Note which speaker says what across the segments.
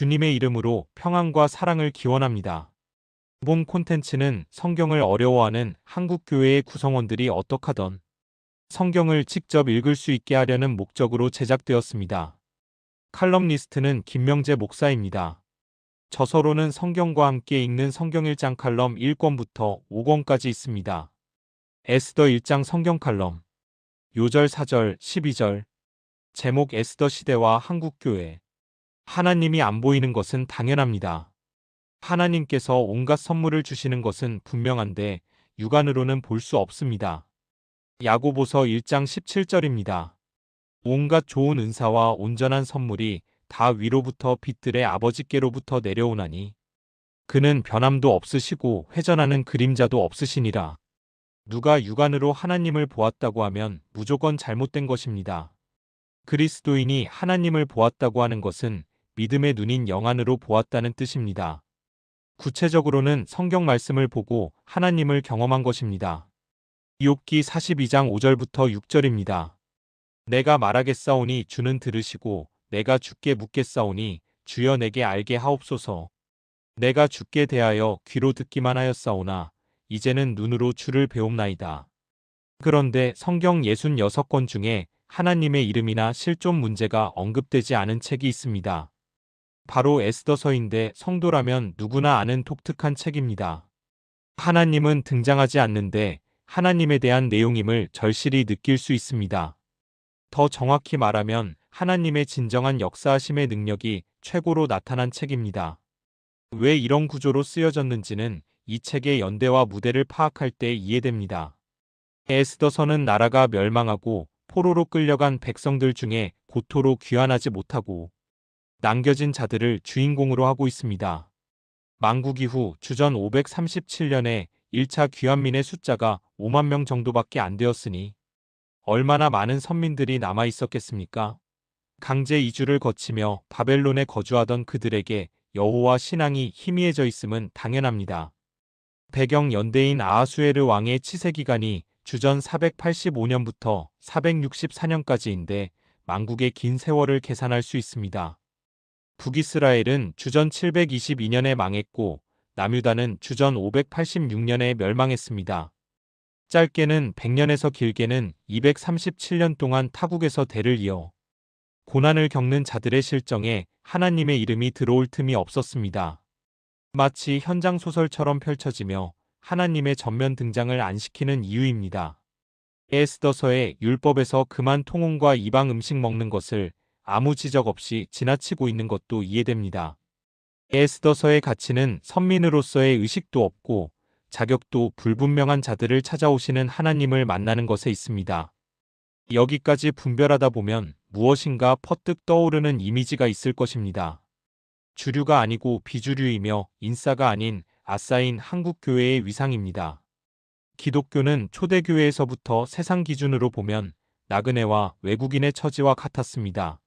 Speaker 1: 주님의 이름으로 평안과 사랑을 기원합니다. 이번 콘텐츠는 성경을 어려워하는 한국교회의 구성원들이 어떡하던 성경을 직접 읽을 수 있게 하려는 목적으로 제작되었습니다. 칼럼니스트는 김명재 목사입니다. 저서로는 성경과 함께 읽는 성경 1장 칼럼 1권부터 5권까지 있습니다. 에스더 1장 성경 칼럼 요절 4절 12절 제목 에스더 시대와 한국교회 하나님이 안 보이는 것은 당연합니다. 하나님께서 온갖 선물을 주시는 것은 분명한데 육안으로는 볼 수 없습니다. 야고보서 1장 17절입니다. 온갖 좋은 은사와 온전한 선물이 다 위로부터 빛들의 아버지께로부터 내려오나니 그는 변함도 없으시고 회전하는 그림자도 없으시니라. 누가 육안으로 하나님을 보았다고 하면 무조건 잘못된 것입니다. 그리스도인이 하나님을 보았다고 하는 것은 믿음의 눈인 영안으로 보았다는 뜻입니다. 구체적으로는 성경 말씀을 보고 하나님을 경험한 것입니다. 욥기 42장 5절부터 6절입니다. 내가 말하겠사오니 주는 들으시고 내가 주께 묻겠사오니 주여 내게 알게 하옵소서. 내가 주께 대하여 귀로 듣기만 하였사오나 이제는 눈으로 주를 배움나이다. 그런데 성경 66권 중에 하나님의 이름이나 실존 문제가 언급되지 않은 책이 있습니다. 바로 에스더서인데 성도라면 누구나 아는 독특한 책입니다. 하나님은 등장하지 않는데 하나님에 대한 내용임을 절실히 느낄 수 있습니다. 더 정확히 말하면 하나님의 진정한 역사하심의 능력이 최고로 나타난 책입니다. 왜 이런 구조로 쓰여졌는지는 이 책의 연대와 무대를 파악할 때 이해됩니다. 에스더서는 나라가 멸망하고 포로로 끌려간 백성들 중에 고토로 귀환하지 못하고 남겨진 자들을 주인공으로 하고 있습니다. 만국 이후 주전 537년에 1차 귀환민의 숫자가 5만 명 정도밖에 안 되었으니 얼마나 많은 선민들이 남아 있었겠습니까? 강제 이주를 거치며 바벨론에 거주하던 그들에게 여호와 신앙이 희미해져 있음은 당연합니다. 배경 연대인 아하수에르 왕의 치세 기간이 주전 485년부터 464년까지인데 만국의 긴 세월을 계산할 수 있습니다. 북이스라엘은 주전 722년에 망했고 남유다는 주전 586년에 멸망했습니다. 짧게는 100년에서 길게는 237년 동안 타국에서 대를 이어 고난을 겪는 자들의 실정에 하나님의 이름이 들어올 틈이 없었습니다. 마치 현장 소설처럼 펼쳐지며 하나님의 전면 등장을 안 시키는 이유입니다. 에스더서의 율법에서 금한 통혼과 이방 음식 먹는 것을 아무 지적 없이 지나치고 있는 것도 이해됩니다. 에스더서의 가치는 선민으로서의 의식도 없고 자격도 불분명한 자들을 찾아오시는 하나님을 만나는 것에 있습니다. 여기까지 분별하다 보면 무엇인가 퍼뜩 떠오르는 이미지가 있을 것입니다. 주류가 아니고 비주류이며 인싸가 아닌 아싸인 한국교회의 위상입니다. 기독교는 초대교회에서부터 세상 기준으로 보면 나그네와 외국인의 처지와 같았습니다.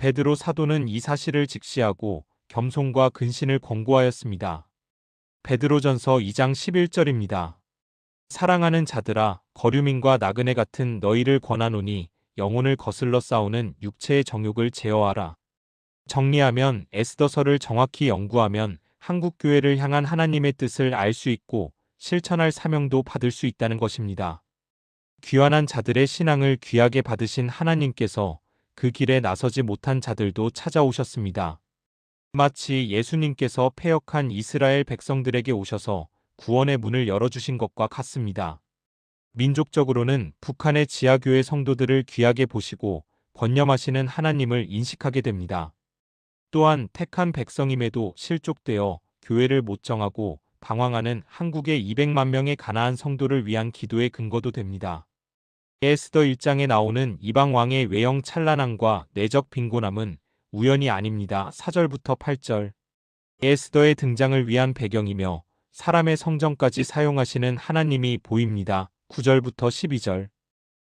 Speaker 1: 베드로 사도는 이 사실을 직시하고 겸손과 근신을 권고하였습니다. 베드로전서 2장 11절입니다. 사랑하는 자들아 거류민과 나그네 같은 너희를 권하노니 영혼을 거슬러 싸우는 육체의 정욕을 제어하라. 정리하면 에스더서를 정확히 연구하면 한국교회를 향한 하나님의 뜻을 알 수 있고 실천할 사명도 받을 수 있다는 것입니다. 귀환한 자들의 신앙을 귀하게 받으신 하나님께서 그 길에 나서지 못한 자들도 찾아오셨습니다. 마치 예수님께서 패역한 이스라엘 백성들에게 오셔서 구원의 문을 열어주신 것과 같습니다. 민족적으로는 북한의 지하교회 성도들을 귀하게 보시고 번념하시는 하나님을 인식하게 됩니다. 또한 택한 백성임에도 실족되어 교회를 못 정하고 방황하는 한국의 200만 명의 가나안 성도를 위한 기도의 근거도 됩니다. 에스더 1장에 나오는 이방 왕의 외형 찬란함과 내적 빈곤함은 우연이 아닙니다. 4절부터 8절. 에스더의 등장을 위한 배경이며 사람의 성정까지 사용하시는 하나님이 보입니다. 9절부터 12절.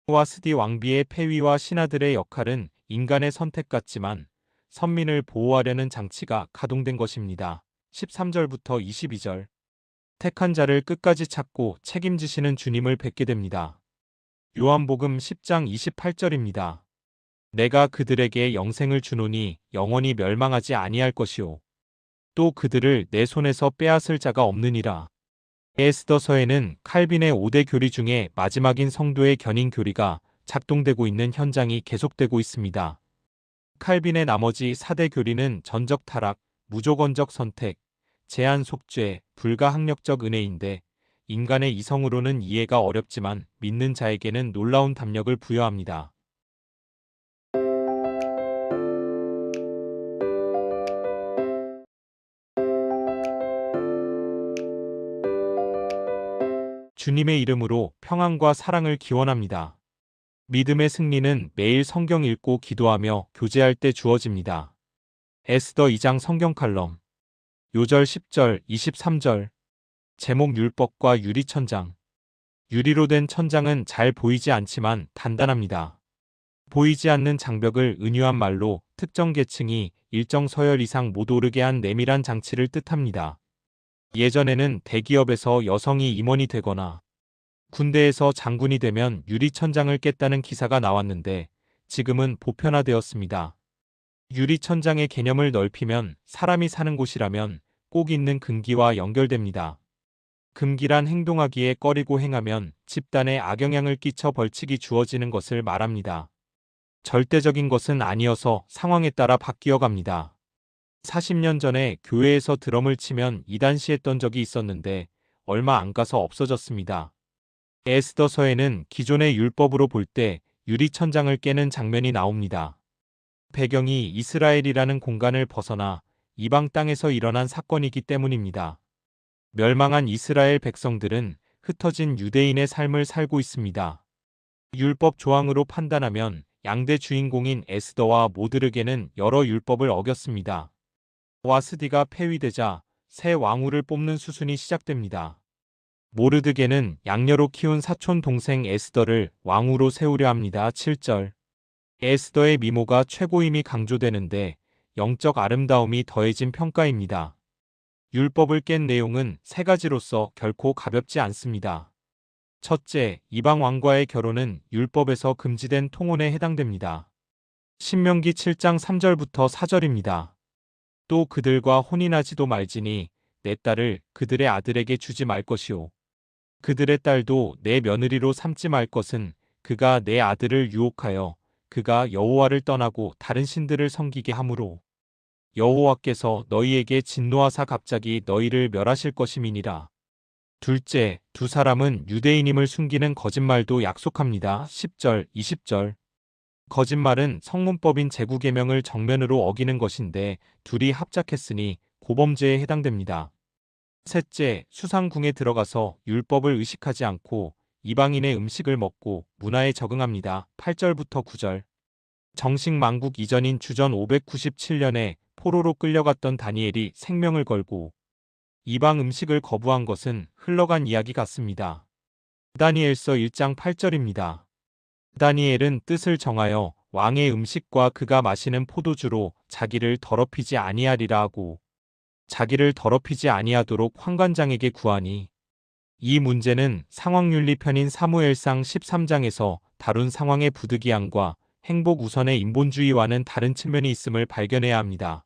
Speaker 1: 와스디 왕비의 폐위와 신하들의 역할은 인간의 선택 같지만 선민을 보호하려는 장치가 가동된 것입니다. 13절부터 22절. 택한 자를 끝까지 찾고 책임지시는 주님을 뵙게 됩니다. 요한복음 10장 28절입니다. 내가 그들에게 영생을 주노니 영원히 멸망하지 아니할 것이요 또 그들을 내 손에서 빼앗을 자가 없느니라. 에스더서에는 칼빈의 5대 교리 중에 마지막인 성도의 견인 교리가 작동되고 있는 현장이 계속되고 있습니다. 칼빈의 나머지 4대 교리는 전적 타락, 무조건적 선택, 제한 속죄, 불가항력적 은혜인데 인간의 이성으로는 이해가 어렵지만 믿는 자에게는 놀라운 담력을 부여합니다. 주님의 이름으로 평안과 사랑을 기원합니다. 믿음의 승리는 매일 성경 읽고 기도하며 교제할 때 주어집니다. 에스더 2장 성경 칼럼 요절 10절 23절 제목 율법과 유리천장 유리로 된 천장은 잘 보이지 않지만 단단합니다. 보이지 않는 장벽을 은유한 말로 특정 계층이 일정 서열 이상 못 오르게 한 내밀한 장치를 뜻합니다. 예전에는 대기업에서 여성이 임원이 되거나 군대에서 장군이 되면 유리천장을 깼다는 기사가 나왔는데 지금은 보편화되었습니다. 유리천장의 개념을 넓히면 사람이 사는 곳이라면 꼭 있는 금기와 연결됩니다. 금기란 행동하기에 꺼리고 행하면 집단에 악영향을 끼쳐 벌칙이 주어지는 것을 말합니다. 절대적인 것은 아니어서 상황에 따라 바뀌어 갑니다. 40년 전에 교회에서 드럼을 치면 이단시했던 적이 있었는데 얼마 안 가서 없어졌습니다. 에스더서에는 기존의 율법으로 볼 때 유리천장을 깨는 장면이 나옵니다. 배경이 이스라엘이라는 공간을 벗어나 이방 땅에서 일어난 사건이기 때문입니다. 멸망한 이스라엘 백성들은 흩어진 유대인의 삶을 살고 있습니다. 율법 조항으로 판단하면 양대 주인공인 에스더와 모드르게는 여러 율법을 어겼습니다. 와스디가 폐위되자 새 왕후를 뽑는 수순이 시작됩니다. 모르드게는 양녀로 키운 사촌 동생 에스더를 왕후로 세우려 합니다. 7절 에스더의 미모가 최고임이 강조되는데 영적 아름다움이 더해진 평가입니다. 율법을 깬 내용은 세 가지로서 결코 가볍지 않습니다. 첫째, 이방 왕과의 결혼은 율법에서 금지된 통혼에 해당됩니다. 신명기 7장 3절부터 4절입니다. 또 그들과 혼인하지도 말지니 내 딸을 그들의 아들에게 주지 말 것이요 그들의 딸도 내 며느리로 삼지 말 것은 그가 내 아들을 유혹하여 그가 여호와를 떠나고 다른 신들을 섬기게 하므로 여호와께서 너희에게 진노하사 갑자기 너희를 멸하실 것임이니라. 둘째, 두 사람은 유대인임을 숨기는 거짓말도 약속합니다. 10절, 20절. 거짓말은 성문법인 제구계명을 정면으로 어기는 것인데 둘이 합작했으니 고범죄에 해당됩니다. 셋째, 수상궁에 들어가서 율법을 의식하지 않고 이방인의 음식을 먹고 문화에 적응합니다. 8절부터 9절. 정식 만국 이전인 주전 597년에 포로로 끌려갔던 다니엘이 생명을 걸고 이방 음식을 거부한 것은 흘러간 이야기 같습니다. 다니엘서 1장 8절입니다. 다니엘은 뜻을 정하여 왕의 음식과 그가 마시는 포도주로 자기를 더럽히지 아니하리라 하고 자기를 더럽히지 아니하도록 환관장에게 구하니 이 문제는 상황윤리 편인 사무엘상 13장에서 다룬 상황의 부득이함과 행복 우선의 인본주의와는 다른 측면이 있음을 발견해야 합니다.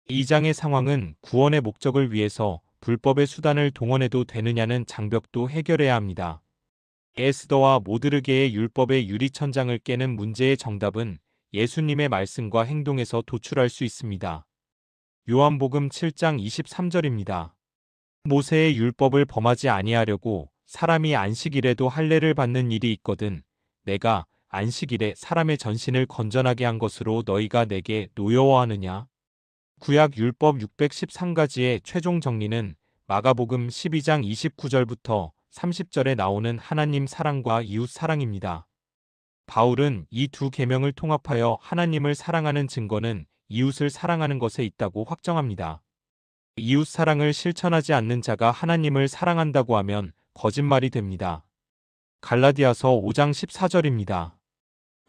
Speaker 1: 이 장의 상황은 구원의 목적을 위해서 불법의 수단을 동원해도 되느냐는 장벽도 해결해야 합니다. 에스더와 모드르게의 율법의 유리천장을 깨는 문제의 정답은 예수님의 말씀과 행동에서 도출할 수 있습니다. 요한복음 7장 23절입니다. 모세의 율법을 범하지 아니하려고 사람이 안식일에도 할례를 받는 일이 있거든 내가 안식일에 사람의 전신을 건전하게 한 것으로 너희가 내게 노여워하느냐? 구약 율법 613가지의 최종 정리는 마가복음 12장 29절부터 30절에 나오는 하나님 사랑과 이웃 사랑입니다. 바울은 이 두 계명을 통합하여 하나님을 사랑하는 증거는 이웃을 사랑하는 것에 있다고 확정합니다. 이웃 사랑을 실천하지 않는 자가 하나님을 사랑한다고 하면 거짓말이 됩니다. 갈라디아서 5장 14절입니다.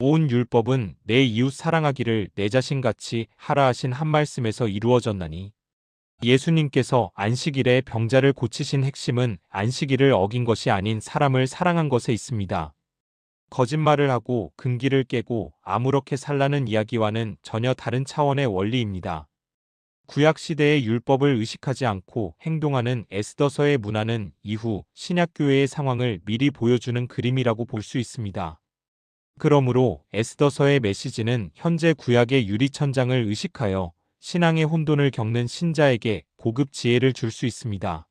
Speaker 1: 온 율법은 내 이웃 사랑하기를 내 자신같이 하라 하신 한 말씀에서 이루어졌나니 예수님께서 안식일에 병자를 고치신 핵심은 안식일을 어긴 것이 아닌 사람을 사랑한 것에 있습니다. 거짓말을 하고 금기를 깨고 아무렇게 살라는 이야기와는 전혀 다른 차원의 원리입니다. 구약시대의 율법을 의식하지 않고 행동하는 에스더서의 문화는 이후 신약교회의 상황을 미리 보여주는 그림이라고 볼 수 있습니다. 그러므로 에스더서의 메시지는 현재 구약의 유리천장을 의식하여 신앙의 혼돈을 겪는 신자에게 고급 지혜를 줄 수 있습니다.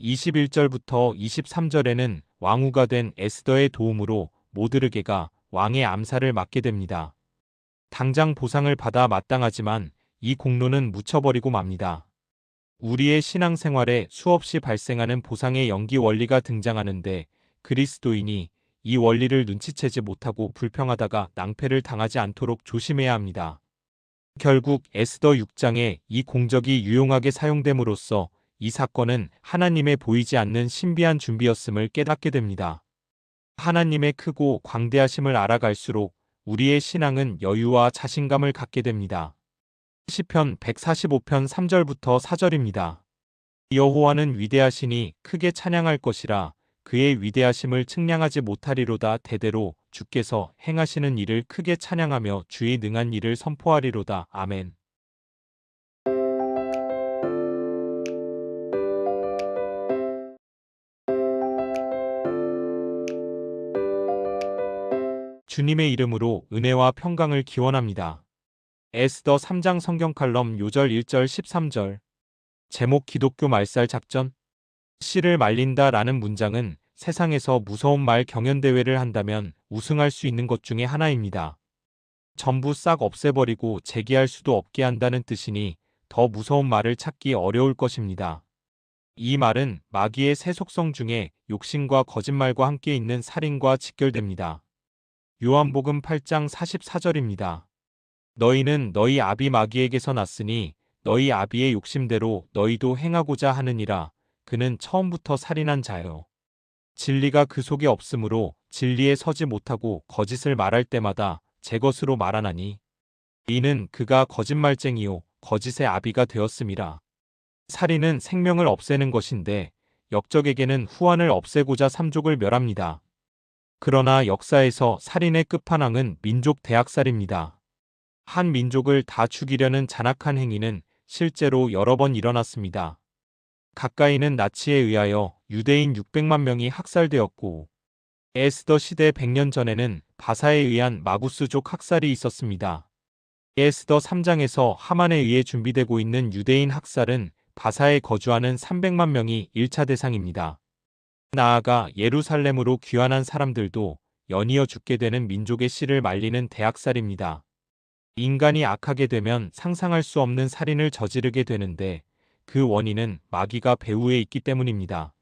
Speaker 1: 21절부터 23절에는 왕후가 된 에스더의 도움으로 모드르게가 왕의 암살을 막게 됩니다. 당장 보상을 받아 마땅하지만 이 공로는 묻혀버리고 맙니다. 우리의 신앙생활에 수없이 발생하는 보상의 연기 원리가 등장하는데 그리스도인이 이 원리를 눈치채지 못하고 불평하다가 낭패를 당하지 않도록 조심해야 합니다. 결국 에스더 6장에 이 공적이 유용하게 사용됨으로써 이 사건은 하나님의 보이지 않는 신비한 준비였음을 깨닫게 됩니다. 하나님의 크고 광대하심을 알아갈수록 우리의 신앙은 여유와 자신감을 갖게 됩니다. 시편 145편 3절부터 4절입니다. 여호와는 위대하시니 크게 찬양할 것이라 그의 위대하심을 측량하지 못하리로다. 대대로 주께서 행하시는 일을 크게 찬양하며 주의 능한 일을 선포하리로다. 아멘. 주님의 이름으로 은혜와 평강을 기원합니다. 에스더 3장 성경 칼럼 요절 1절 13절. 제목 기독교 말살 작전? 씨를 말린다 라는 문장은 세상에서 무서운 말 경연대회를 한다면 우승할 수 있는 것 중에 하나입니다. 전부 싹 없애버리고 재기할 수도 없게 한다는 뜻이니 더 무서운 말을 찾기 어려울 것입니다. 이 말은 마귀의 세 속성 중에 욕심과 거짓말과 함께 있는 살인과 직결됩니다. 요한복음 8장 44절입니다. 너희는 너희 아비 마귀에게서 났으니 너희 아비의 욕심대로 너희도 행하고자 하느니라. 그는 처음부터 살인한 자요. 진리가 그 속에 없으므로 진리에 서지 못하고 거짓을 말할 때마다 제 것으로 말하나니 이는 그가 거짓말쟁이요 거짓의 아비가 되었음이라. 살인은 생명을 없애는 것인데 역적에게는 후환을 없애고자 삼족을 멸합니다. 그러나 역사에서 살인의 끝판왕은 민족 대학살입니다. 한 민족을 다 죽이려는 잔악한 행위는 실제로 여러 번 일어났습니다. 가까이는 나치에 의하여 유대인 600만 명이 학살되었고 에스더 시대 100년 전에는 바사에 의한 마구스족 학살이 있었습니다. 에스더 3장에서 하만에 의해 준비되고 있는 유대인 학살은 바사에 거주하는 300만 명이 1차 대상입니다. 나아가 예루살렘으로 귀환한 사람들도 연이어 죽게 되는 민족의 씨를 말리는 대학살입니다. 인간이 악하게 되면 상상할 수 없는 살인을 저지르게 되는데 그 원인은 마귀가 배후에 있기 때문입니다.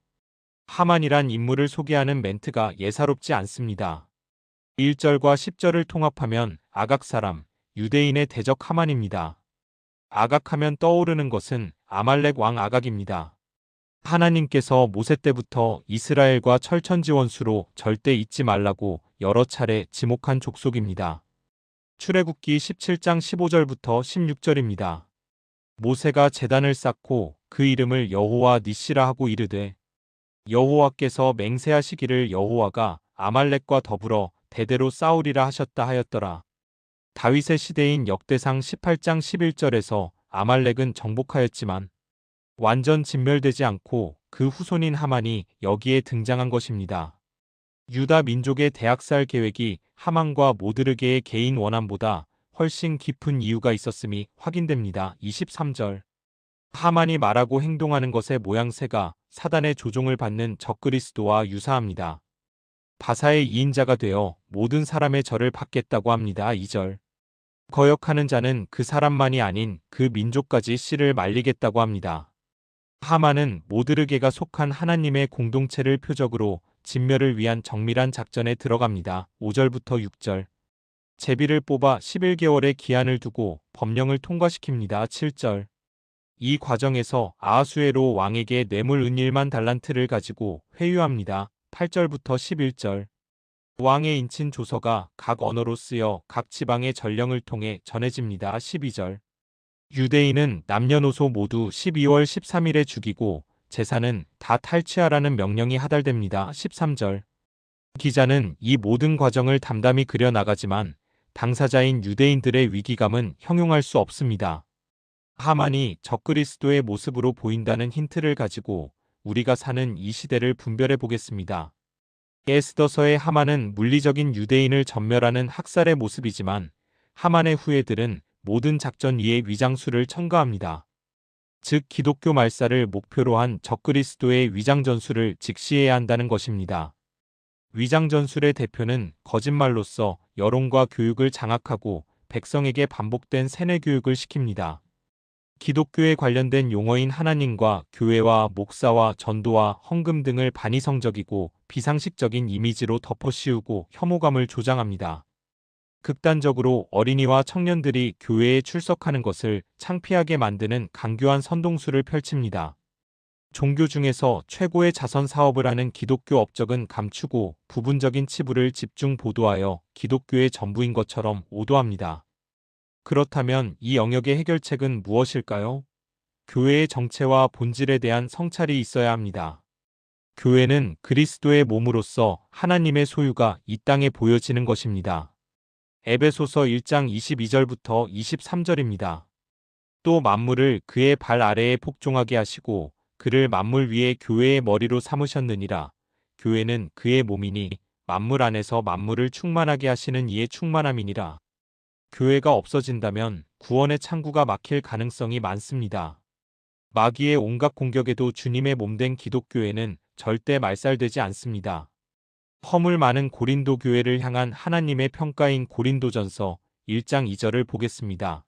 Speaker 1: 하만이란 인물을 소개하는 멘트가 예사롭지 않습니다. 1절과 10절을 통합하면 아각 사람, 유대인의 대적 하만입니다. 아각하면 떠오르는 것은 아말렉 왕 아각입니다. 하나님께서 모세 때부터 이스라엘과 철천지원수로 절대 잊지 말라고 여러 차례 지목한 족속입니다. 출애굽기 17장 15절부터 16절입니다. 모세가 제단을 쌓고 그 이름을 여호와 니시라 하고 이르되 여호와께서 맹세하시기를 여호와가 아말렉과 더불어 대대로 싸우리라 하셨다 하였더라. 다윗의 시대인 역대상 18장 11절에서 아말렉은 정복하였지만 완전 진멸되지 않고 그 후손인 하만이 여기에 등장한 것입니다. 유다 민족의 대학살 계획이 하만과 모드르게의 개인 원함보다 훨씬 깊은 이유가 있었음이 확인됩니다. 23절. 하만이 말하고 행동하는 것의 모양새가 사단의 조종을 받는 적그리스도와 유사합니다. 바사의 2인자가 되어 모든 사람의 절을 받겠다고 합니다. 2절. 거역하는 자는 그 사람만이 아닌 그 민족까지 씨를 말리겠다고 합니다. 하만은 모드르게가 속한 하나님의 공동체를 표적으로 진멸을 위한 정밀한 작전에 들어갑니다. 5절부터 6절. 제비를 뽑아 11개월의 기한을 두고 법령을 통과시킵니다. 7절. 이 과정에서 아하수에로 왕에게 뇌물 은 1만 달란트를 가지고 회유합니다. 8절부터 11절. 왕의 인친 조서가 각 언어로 쓰여 각 지방의 전령을 통해 전해집니다. 12절. 유대인은 남녀노소 모두 12월 13일에 죽이고 제사는 다 탈취하라는 명령이 하달됩니다. 13절. 기자는 이 모든 과정을 담담히 그려나가지만 당사자인 유대인들의 위기감은 형용할 수 없습니다. 하만이 적그리스도의 모습으로 보인다는 힌트를 가지고 우리가 사는 이 시대를 분별해 보겠습니다. 에스더서의 하만은 물리적인 유대인을 전멸하는 학살의 모습이지만 하만의 후예들은 모든 작전 위에 위장술을 첨가합니다. 즉 기독교 말살을 목표로 한 적그리스도의 위장전술을 직시해야 한다는 것입니다. 위장전술의 대표는 거짓말로써 여론과 교육을 장악하고 백성에게 반복된 세뇌 교육을 시킵니다. 기독교에 관련된 용어인 하나님과 교회와 목사와 전도와 헌금 등을 반이성적이고 비상식적인 이미지로 덮어씌우고 혐오감을 조장합니다. 극단적으로 어린이와 청년들이 교회에 출석하는 것을 창피하게 만드는 강교한 선동술을 펼칩니다. 종교 중에서 최고의 자선 사업을 하는 기독교 업적은 감추고 부분적인 치부를 집중 보도하여 기독교의 전부인 것처럼 오도합니다. 그렇다면 이 영역의 해결책은 무엇일까요? 교회의 정체와 본질에 대한 성찰이 있어야 합니다. 교회는 그리스도의 몸으로서 하나님의 소유가 이 땅에 보여지는 것입니다. 에베소서 1장 22절부터 23절입니다. 또 만물을 그의 발 아래에 복종하게 하시고 그를 만물 위에 교회의 머리로 삼으셨느니라. 교회는 그의 몸이니 만물 안에서 만물을 충만하게 하시는 이의 충만함이니라. 교회가 없어진다면 구원의 창구가 막힐 가능성이 많습니다. 마귀의 온갖 공격에도 주님의 몸된 기독교회는 절대 말살되지 않습니다. 허물 많은 고린도 교회를 향한 하나님의 평가인 고린도전서 1장 2절을 보겠습니다.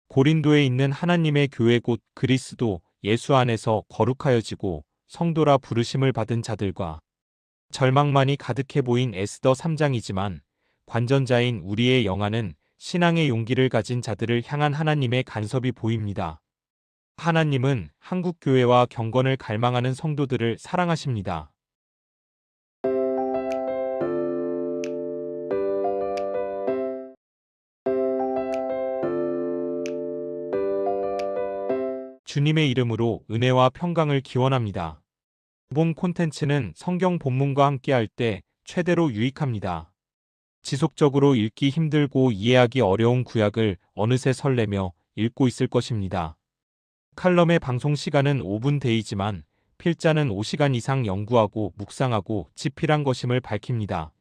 Speaker 1: 고린도에 있는 하나님의 교회 곧 그리스도 예수 안에서 거룩하여지고 성도라 부르심을 받은 자들과 절망만이 가득해 보인 에스더 3장이지만 관전자인 우리의 영안은 신앙의 용기를 가진 자들을 향한 하나님의 간섭이 보입니다. 하나님은 한국교회와 경건을 갈망하는 성도들을 사랑하십니다. 주님의 이름으로 은혜와 평강을 기원합니다. 본 콘텐츠는 성경 본문과 함께할 때 최대로 유익합니다. 지속적으로 읽기 힘들고 이해하기 어려운 구약을 어느새 설레며 읽고 있을 것입니다. 칼럼의 방송 시간은 5분 대이지만 필자는 5시간 이상 연구하고 묵상하고 집필한 것임을 밝힙니다.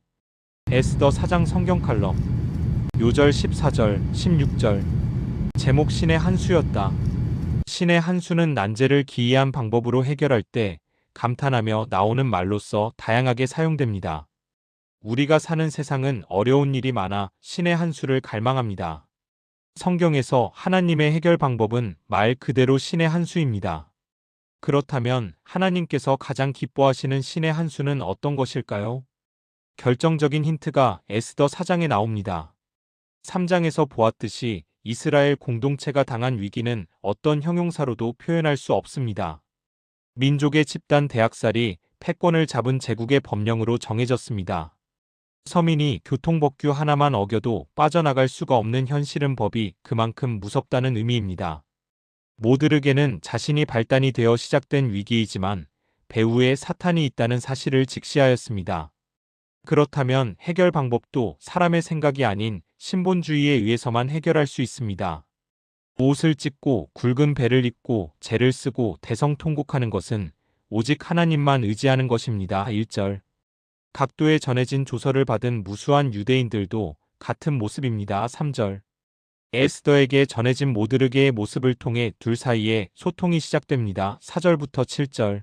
Speaker 1: 에스더 4장 성경 칼럼 요절 14절, 16절 제목 신의 한 수였다. 신의 한 수는 난제를 기이한 방법으로 해결할 때 감탄하며 나오는 말로써 다양하게 사용됩니다. 우리가 사는 세상은 어려운 일이 많아 신의 한 수를 갈망합니다. 성경에서 하나님의 해결 방법은 말 그대로 신의 한 수입니다. 그렇다면 하나님께서 가장 기뻐하시는 신의 한 수는 어떤 것일까요? 결정적인 힌트가 에스더 4장에 나옵니다. 3장에서 보았듯이 이스라엘 공동체가 당한 위기는 어떤 형용사로도 표현할 수 없습니다. 민족의 집단 대학살이 패권을 잡은 제국의 법령으로 정해졌습니다. 서민이 교통법규 하나만 어겨도 빠져나갈 수가 없는 현실은 법이 그만큼 무섭다는 의미입니다. 모드르게는 자신이 발단이 되어 시작된 위기이지만 배후에 사탄이 있다는 사실을 직시하였습니다. 그렇다면 해결 방법도 사람의 생각이 아닌 신본주의에 의해서만 해결할 수 있습니다. 옷을 찢고 굵은 배를 입고 재를 쓰고 대성통곡하는 것은 오직 하나님만 의지하는 것입니다. 1절 각도에 전해진 조서를 받은 무수한 유대인들도 같은 모습입니다. 3절 에스더에게 전해진 모드르게의 모습을 통해 둘 사이에 소통이 시작됩니다. 4절부터 7절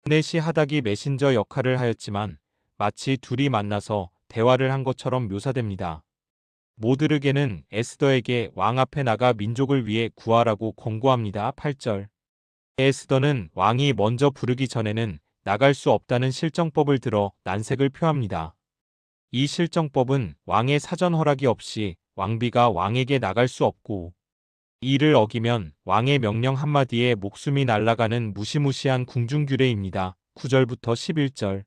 Speaker 1: 넷이 하닥이 메신저 역할을 하였지만 마치 둘이 만나서 대화를 한 것처럼 묘사됩니다. 모드르게는 에스더에게 왕 앞에 나가 민족을 위해 구하라고 권고합니다. 8절 에스더는 왕이 먼저 부르기 전에는 나갈 수 없다는 실정법을 들어 난색을 표합니다. 이 실정법은 왕의 사전 허락이 없이 왕비가 왕에게 나갈 수 없고 이를 어기면 왕의 명령 한마디에 목숨이 날아가는 무시무시한 궁중규례입니다. 9절부터 11절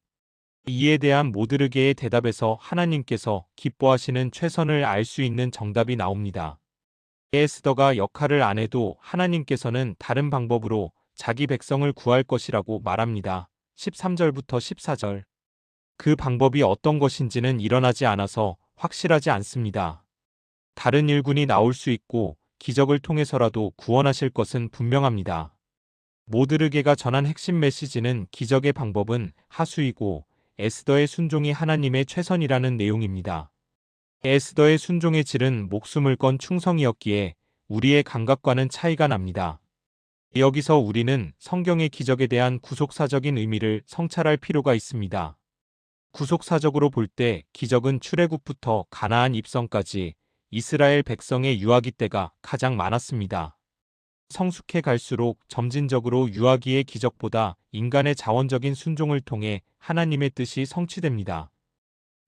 Speaker 1: 이에 대한 모드르게의 대답에서 하나님께서 기뻐하시는 최선을 알 수 있는 정답이 나옵니다. 에스더가 역할을 안 해도 하나님께서는 다른 방법으로 자기 백성을 구할 것이라고 말합니다. 13절부터 14절 그 방법이 어떤 것인지는 일어나지 않아서 확실하지 않습니다. 다른 일군이 나올 수 있고 기적을 통해서라도 구원하실 것은 분명합니다. 모드르게가 전한 핵심 메시지는 기적의 방법은 하수이고 에스더의 순종이 하나님의 최선이라는 내용입니다. 에스더의 순종의 질은 목숨을 건 충성이었기에 우리의 감각과는 차이가 납니다. 여기서 우리는 성경의 기적에 대한 구속사적인 의미를 성찰할 필요가 있습니다. 구속사적으로 볼 때 기적은 출애굽부터 가나안 입성까지 이스라엘 백성의 유아기 때가 가장 많았습니다. 성숙해 갈수록 점진적으로 유아기의 기적보다 인간의 자원적인 순종을 통해 하나님의 뜻이 성취됩니다.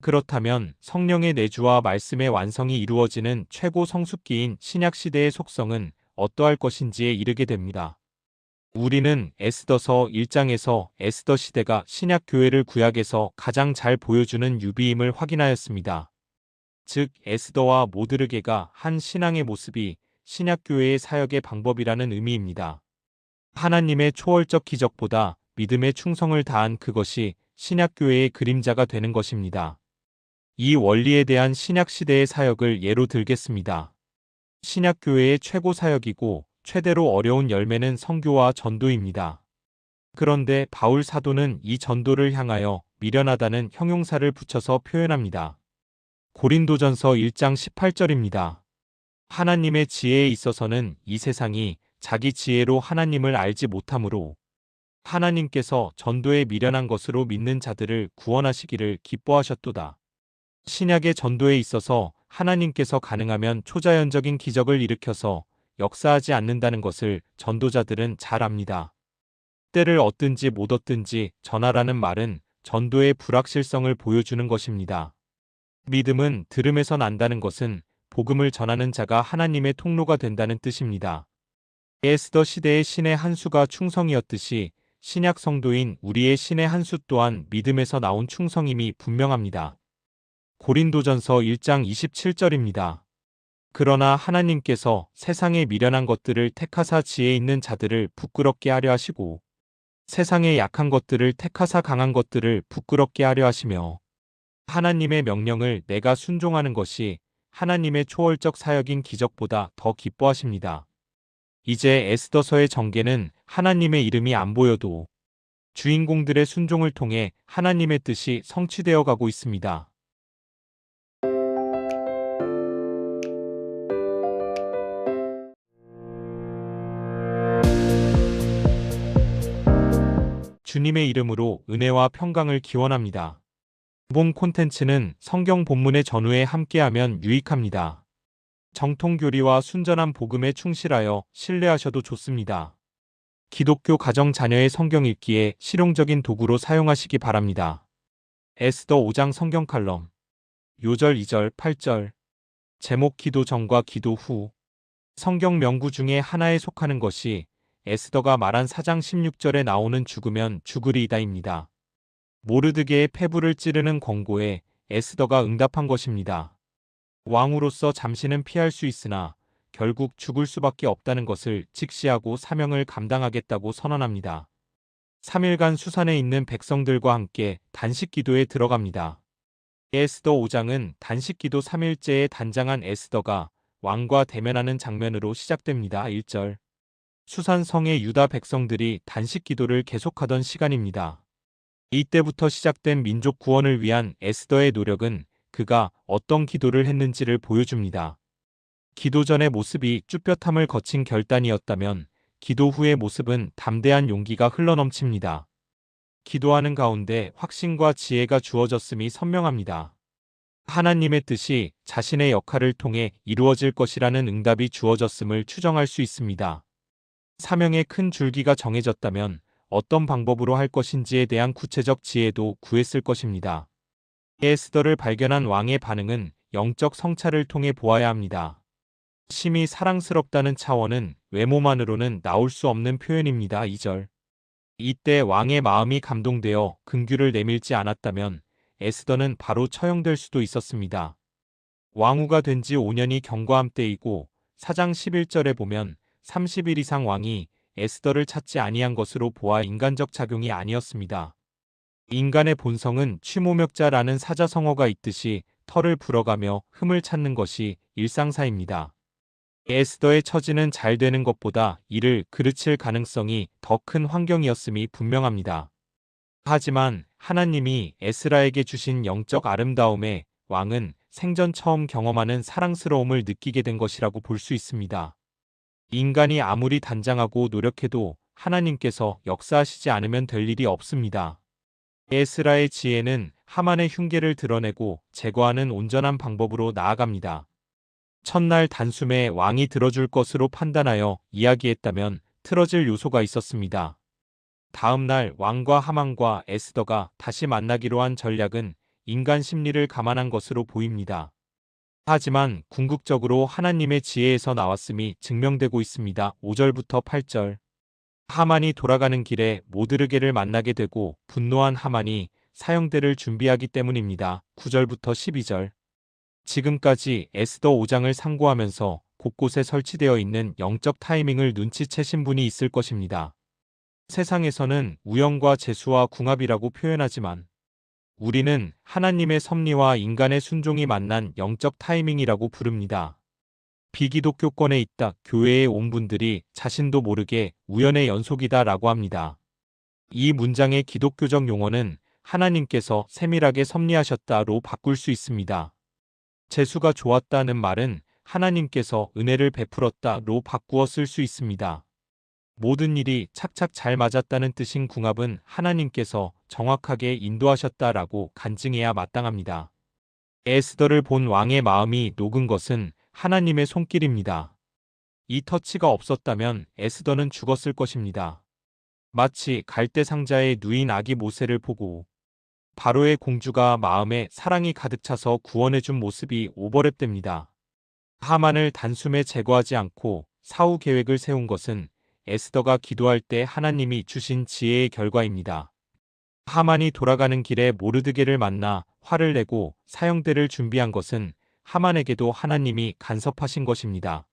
Speaker 1: 그렇다면 성령의 내주와 말씀의 완성이 이루어지는 최고 성숙기인 신약시대의 속성은 어떠할 것인지에 이르게 됩니다. 우리는 에스더서 1장에서 에스더 시대가 신약 교회를 구약에서 가장 잘 보여주는 유비임을 확인하였습니다. 즉 에스더와 모드르게가 한 신앙의 모습이 신약 교회의 사역의 방법이라는 의미입니다. 하나님의 초월적 기적보다 믿음의 충성을 다한 그것이 신약 교회의 그림자가 되는 것입니다. 이 원리에 대한 신약 시대의 사역을 예로 들겠습니다. 신약 교회의 최고 사역이고 최대로 어려운 열매는 선교와 전도입니다. 그런데 바울 사도는 이 전도를 향하여 미련하다는 형용사를 붙여서 표현합니다. 고린도전서 1장 18절입니다. 하나님의 지혜에 있어서는 이 세상이 자기 지혜로 하나님을 알지 못하므로 하나님께서 전도에 미련한 것으로 믿는 자들을 구원하시기를 기뻐하셨도다. 신약의 전도에 있어서 하나님께서 가능하면 초자연적인 기적을 일으켜서 역사하지 않는다는 것을 전도자들은 잘 압니다. 때를 얻든지 못 얻든지 전하라는 말은 전도의 불확실성을 보여주는 것입니다. 믿음은 들음에서 난다는 것은 복음을 전하는 자가 하나님의 통로가 된다는 뜻입니다. 에스더 시대의 신의 한 수가 충성이었듯이 신약 성도인 우리의 신의 한 수 또한 믿음에서 나온 충성임이 분명합니다. 고린도전서 1장 27절입니다. 그러나 하나님께서 세상에 미련한 것들을 택하사 지혜 있는 자들을 부끄럽게 하려 하시고 세상에 약한 것들을 택하사 강한 것들을 부끄럽게 하려 하시며 하나님의 명령을 내가 순종하는 것이 하나님의 초월적 사역인 기적보다 더 기뻐하십니다. 이제 에스더서의 전개는 하나님의 이름이 안 보여도 주인공들의 순종을 통해 하나님의 뜻이 성취되어 가고 있습니다. 주님의 이름으로 은혜와 평강을 기원합니다. 본 콘텐츠는 성경 본문의 전후에 함께하면 유익합니다. 정통교리와 순전한 복음에 충실하여 신뢰하셔도 좋습니다. 기독교 가정 자녀의 성경 읽기에 실용적인 도구로 사용하시기 바랍니다. 에스더 5장 성경 칼럼 요절 2절 8절 제목 기도 전과 기도 후 성경 명구 중에 하나에 속하는 것이 에스더가 말한 4장 16절에 나오는 죽으면 죽으리이다입니다. 모르드게의 폐부를 찌르는 권고에 에스더가 응답한 것입니다. 왕으로서 잠시는 피할 수 있으나 결국 죽을 수밖에 없다는 것을 직시하고 사명을 감당하겠다고 선언합니다. 3일간 수산에 있는 백성들과 함께 단식기도에 들어갑니다. 에스더 5장은 단식기도 3일째에 단장한 에스더가 왕과 대면하는 장면으로 시작됩니다. 1절 수산성의 유다 백성들이 단식기도를 계속하던 시간입니다. 이때부터 시작된 민족 구원을 위한 에스더의 노력은 그가 어떤 기도를 했는지를 보여줍니다. 기도 전의 모습이 쭈뼛함을 거친 결단이었다면 기도 후의 모습은 담대한 용기가 흘러넘칩니다. 기도하는 가운데 확신과 지혜가 주어졌음이 선명합니다. 하나님의 뜻이 자신의 역할을 통해 이루어질 것이라는 응답이 주어졌음을 추정할 수 있습니다. 사명의 큰 줄기가 정해졌다면 어떤 방법으로 할 것인지에 대한 구체적 지혜도 구했을 것입니다. 에스더를 발견한 왕의 반응은 영적 성찰을 통해 보아야 합니다. 심히 사랑스럽다는 차원은 외모만으로는 나올 수 없는 표현입니다. 2절 이때 왕의 마음이 감동되어 근규를 내밀지 않았다면 에스더는 바로 처형될 수도 있었습니다. 왕후가 된 지 5년이 경과함 때이고 4장 11절에 보면 30일 이상 왕이 에스더를 찾지 아니한 것으로 보아 인간적 작용이 아니었습니다. 인간의 본성은 취모멱자라는 사자성어가 있듯이 털을 불어가며 흠을 찾는 것이 일상사입니다. 에스더의 처지는 잘 되는 것보다 이를 그르칠 가능성이 더 큰 환경이었음이 분명합니다. 하지만 하나님이 에스라에게 주신 영적 아름다움에 왕은 생전 처음 경험하는 사랑스러움을 느끼게 된 것이라고 볼 수 있습니다. 인간이 아무리 단장하고 노력해도 하나님께서 역사하시지 않으면 될 일이 없습니다. 에스라의 지혜는 하만의 흉계를 드러내고 제거하는 온전한 방법으로 나아갑니다. 첫날 단숨에 왕이 들어줄 것으로 판단하여 이야기했다면 틀어질 요소가 있었습니다. 다음 날 왕과 하만과 에스더가 다시 만나기로 한 전략은 인간 심리를 감안한 것으로 보입니다. 하지만 궁극적으로 하나님의 지혜에서 나왔음이 증명되고 있습니다. 5절부터 8절. 하만이 돌아가는 길에 모드르게를 만나게 되고 분노한 하만이 사형대를 준비하기 때문입니다. 9절부터 12절. 지금까지 에스더 5장을 상고하면서 곳곳에 설치되어 있는 영적 타이밍을 눈치채신 분이 있을 것입니다. 세상에서는 우연과 재수와 궁합이라고 표현하지만 우리는 하나님의 섭리와 인간의 순종이 만난 영적 타이밍이라고 부릅니다. 비기독교권에 있다 교회에 온 분들이 자신도 모르게 우연의 연속이다라고 합니다. 이 문장의 기독교적 용어는 하나님께서 세밀하게 섭리하셨다로 바꿀 수 있습니다. 재수가 좋았다는 말은 하나님께서 은혜를 베풀었다로 바꾸어 쓸 수 있습니다. 모든 일이 착착 잘 맞았다는 뜻인 궁합은 하나님께서 정확하게 인도하셨다라고 간증해야 마땅합니다. 에스더를 본 왕의 마음이 녹은 것은 하나님의 손길입니다. 이 터치가 없었다면 에스더는 죽었을 것입니다. 마치 갈대 상자에 누인 아기 모세를 보고 바로의 공주가 마음에 사랑이 가득 차서 구원해준 모습이 오버랩됩니다. 하만을 단숨에 제거하지 않고 사후 계획을 세운 것은 에스더가 기도할 때 하나님이 주신 지혜의 결과입니다. 하만이 돌아가는 길에 모르드게를 만나 화를 내고 사형대를 준비한 것은 하만에게도 하나님이 간섭하신 것입니다.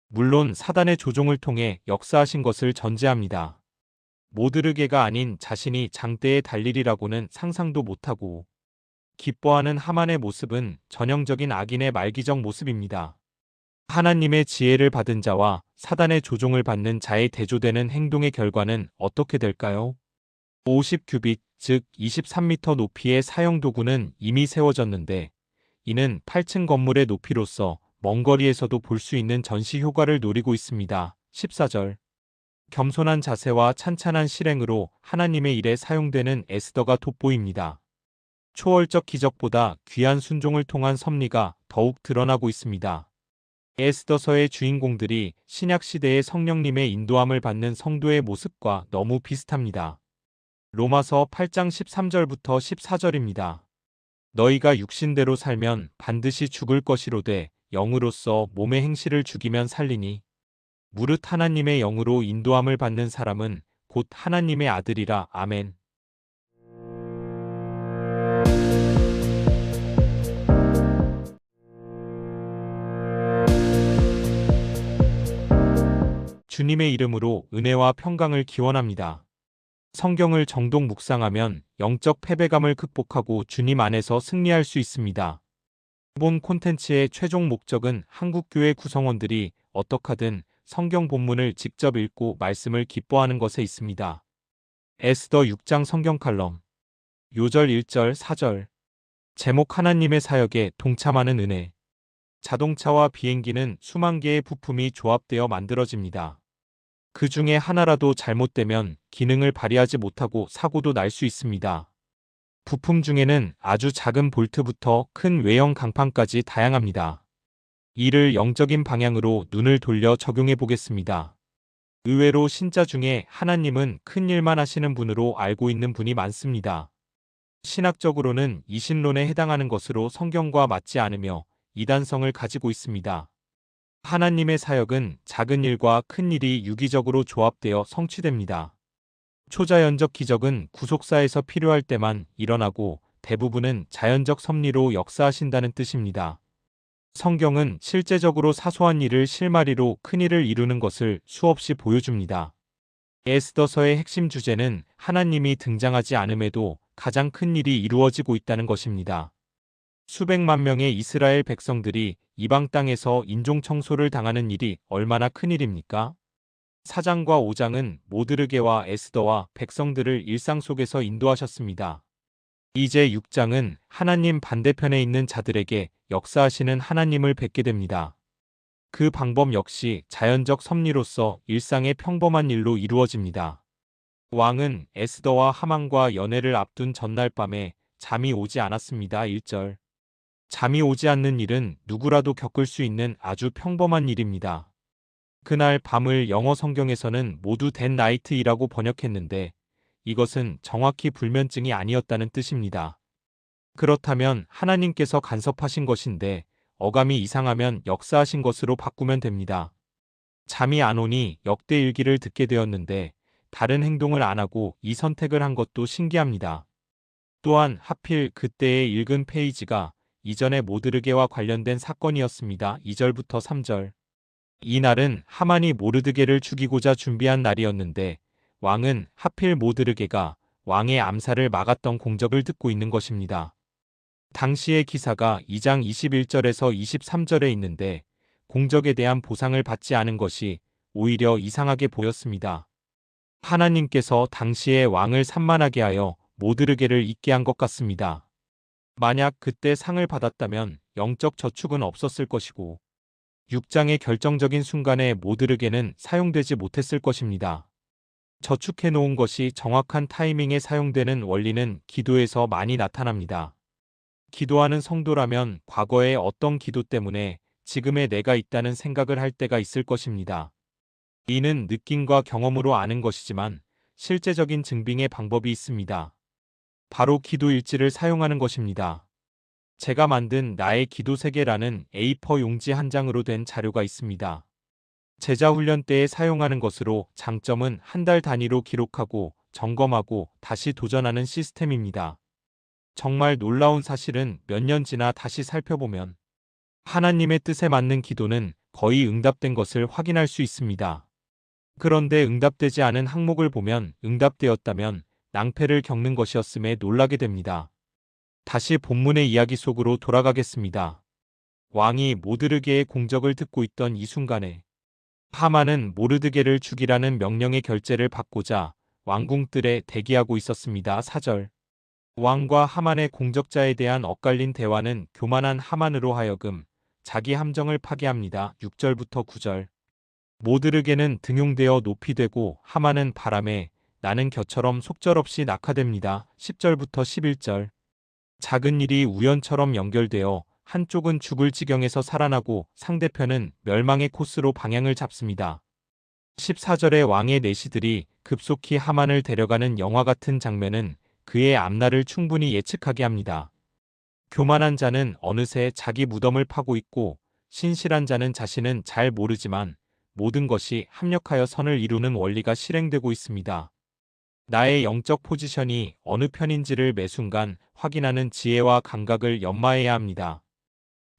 Speaker 1: 물론 사단의 조종을 통해 역사하신 것을 전제합니다. 모드르게가 아닌 자신이 장대에 달리리라고는 상상도 못하고 기뻐하는 하만의 모습은 전형적인 악인의 말기적 모습입니다. 하나님의 지혜를 받은 자와 사단의 조종을 받는 자의 대조되는 행동의 결과는 어떻게 될까요? 50규빗, 즉 23m 높이의 사형도구는 이미 세워졌는데 이는 8층 건물의 높이로서 먼 거리에서도 볼 수 있는 전시 효과를 노리고 있습니다. 14절. 겸손한 자세와 찬찬한 실행으로 하나님의 일에 사용되는 에스더가 돋보입니다. 초월적 기적보다 귀한 순종을 통한 섭리가 더욱 드러나고 있습니다. 에스더서의 주인공들이 신약시대의 성령님의 인도함을 받는 성도의 모습과 너무 비슷합니다. 로마서 8장 13절부터 14절입니다. 너희가 육신대로 살면 반드시 죽을 것이로되 영으로서 몸의 행실을 죽이면 살리니 무릇 하나님의 영으로 인도함을 받는 사람은 곧 하나님의 아들이라. 아멘. 주님의 이름으로 은혜와 평강을 기원합니다. 성경을 정독 묵상하면 영적 패배감을 극복하고 주님 안에서 승리할 수 있습니다. 이번 콘텐츠의 최종 목적은 한국교회 구성원들이 어떻게든 성경 본문을 직접 읽고 말씀을 기뻐하는 것에 있습니다. 에스더 6장 성경 칼럼. 요절 1절 4절. 제목 하나님의 사역에 동참하는 은혜. 자동차와 비행기는 수만 개의 부품이 조합되어 만들어집니다. 그 중에 하나라도 잘못되면 기능을 발휘하지 못하고 사고도 날 수 있습니다. 부품 중에는 아주 작은 볼트부터 큰 외형 강판까지 다양합니다. 이를 영적인 방향으로 눈을 돌려 적용해 보겠습니다. 의외로 신자 중에 하나님은 큰 일만 하시는 분으로 알고 있는 분이 많습니다. 신학적으로는 이신론에 해당하는 것으로 성경과 맞지 않으며 이단성을 가지고 있습니다. 하나님의 사역은 작은 일과 큰 일이 유기적으로 조합되어 성취됩니다. 초자연적 기적은 구속사에서 필요할 때만 일어나고 대부분은 자연적 섭리로 역사하신다는 뜻입니다. 성경은 실제적으로 사소한 일을 실마리로 큰 일을 이루는 것을 수없이 보여줍니다. 에스더서의 핵심 주제는 하나님이 등장하지 않음에도 가장 큰 일이 이루어지고 있다는 것입니다. 수백만 명의 이스라엘 백성들이 이방 땅에서 인종 청소를 당하는 일이 얼마나 큰 일입니까? 4장과 5장은 모드르게와 에스더와 백성들을 일상 속에서 인도하셨습니다. 이제 6장은 하나님 반대편에 있는 자들에게 역사하시는 하나님을 뵙게 됩니다. 그 방법 역시 자연적 섭리로서 일상의 평범한 일로 이루어집니다. 왕은 에스더와 하만과 연애를 앞둔 전날 밤에 잠이 오지 않았습니다. 1절. 잠이 오지 않는 일은 누구라도 겪을 수 있는 아주 평범한 일입니다. 그날 밤을 영어 성경에서는 모두 댄 나이트이라고 번역했는데 이것은 정확히 불면증이 아니었다는 뜻입니다. 그렇다면 하나님께서 간섭하신 것인데 어감이 이상하면 역사하신 것으로 바꾸면 됩니다. 잠이 안 오니 역대일기를 듣게 되었는데 다른 행동을 안 하고 이 선택을 한 것도 신기합니다. 또한 하필 그때에 읽은 페이지가 이전의 모드르게와 관련된 사건이었습니다. 2절부터 3절. 이날은 하만이 모르드게를 죽이고자 준비한 날이었는데 왕은 하필 모드르게가 왕의 암살을 막았던 공적을 듣고 있는 것입니다. 당시의 기사가 2장 21절에서 23절에 있는데 공적에 대한 보상을 받지 않은 것이 오히려 이상하게 보였습니다. 하나님께서 당시의 왕을 산만하게 하여 모드르게를 잊게 한 것 같습니다. 만약 그때 상을 받았다면 영적 저축은 없었을 것이고 6장의 결정적인 순간에 모드르게는 사용되지 못했을 것입니다. 저축해 놓은 것이 정확한 타이밍에 사용되는 원리는 기도에서 많이 나타납니다. 기도하는 성도라면 과거의 어떤 기도 때문에 지금의 내가 있다는 생각을 할 때가 있을 것입니다. 이는 느낌과 경험으로 아는 것이지만 실제적인 증빙의 방법이 있습니다. 바로 기도 일지를 사용하는 것입니다. 제가 만든 나의 기도 세계라는 A4 용지 한 장으로 된 자료가 있습니다. 제자 훈련 때에 사용하는 것으로 장점은 한 달 단위로 기록하고 점검하고 다시 도전하는 시스템입니다. 정말 놀라운 사실은 몇 년 지나 다시 살펴보면 하나님의 뜻에 맞는 기도는 거의 응답된 것을 확인할 수 있습니다. 그런데 응답되지 않은 항목을 보면 응답되었다면 낭패를 겪는 것이었음에 놀라게 됩니다. 다시 본문의 이야기 속으로 돌아가겠습니다. 왕이 모드르게의 공적을 듣고 있던 이 순간에 하만은 모르드게를 죽이라는 명령의 결재를 받고자 왕궁뜰에 대기하고 있었습니다. 4절. 왕과 하만의 공적자에 대한 엇갈린 대화는 교만한 하만으로 하여금 자기 함정을 파괴합니다. 6절부터 9절. 모드르게는 등용되어 높이 되고 하만은 바람에 나는 겨처럼 속절없이 낙하됩니다. 10절부터 11절. 작은 일이 우연처럼 연결되어 한쪽은 죽을 지경에서 살아나고 상대편은 멸망의 코스로 방향을 잡습니다. 14절의 왕의 내시들이 급속히 하만을 데려가는 영화 같은 장면은 그의 앞날을 충분히 예측하게 합니다. 교만한 자는 어느새 자기 무덤을 파고 있고 신실한 자는 자신은 잘 모르지만 모든 것이 합력하여 선을 이루는 원리가 실행되고 있습니다. 나의 영적 포지션이 어느 편인지를 매 순간 확인하는 지혜와 감각을 연마해야 합니다.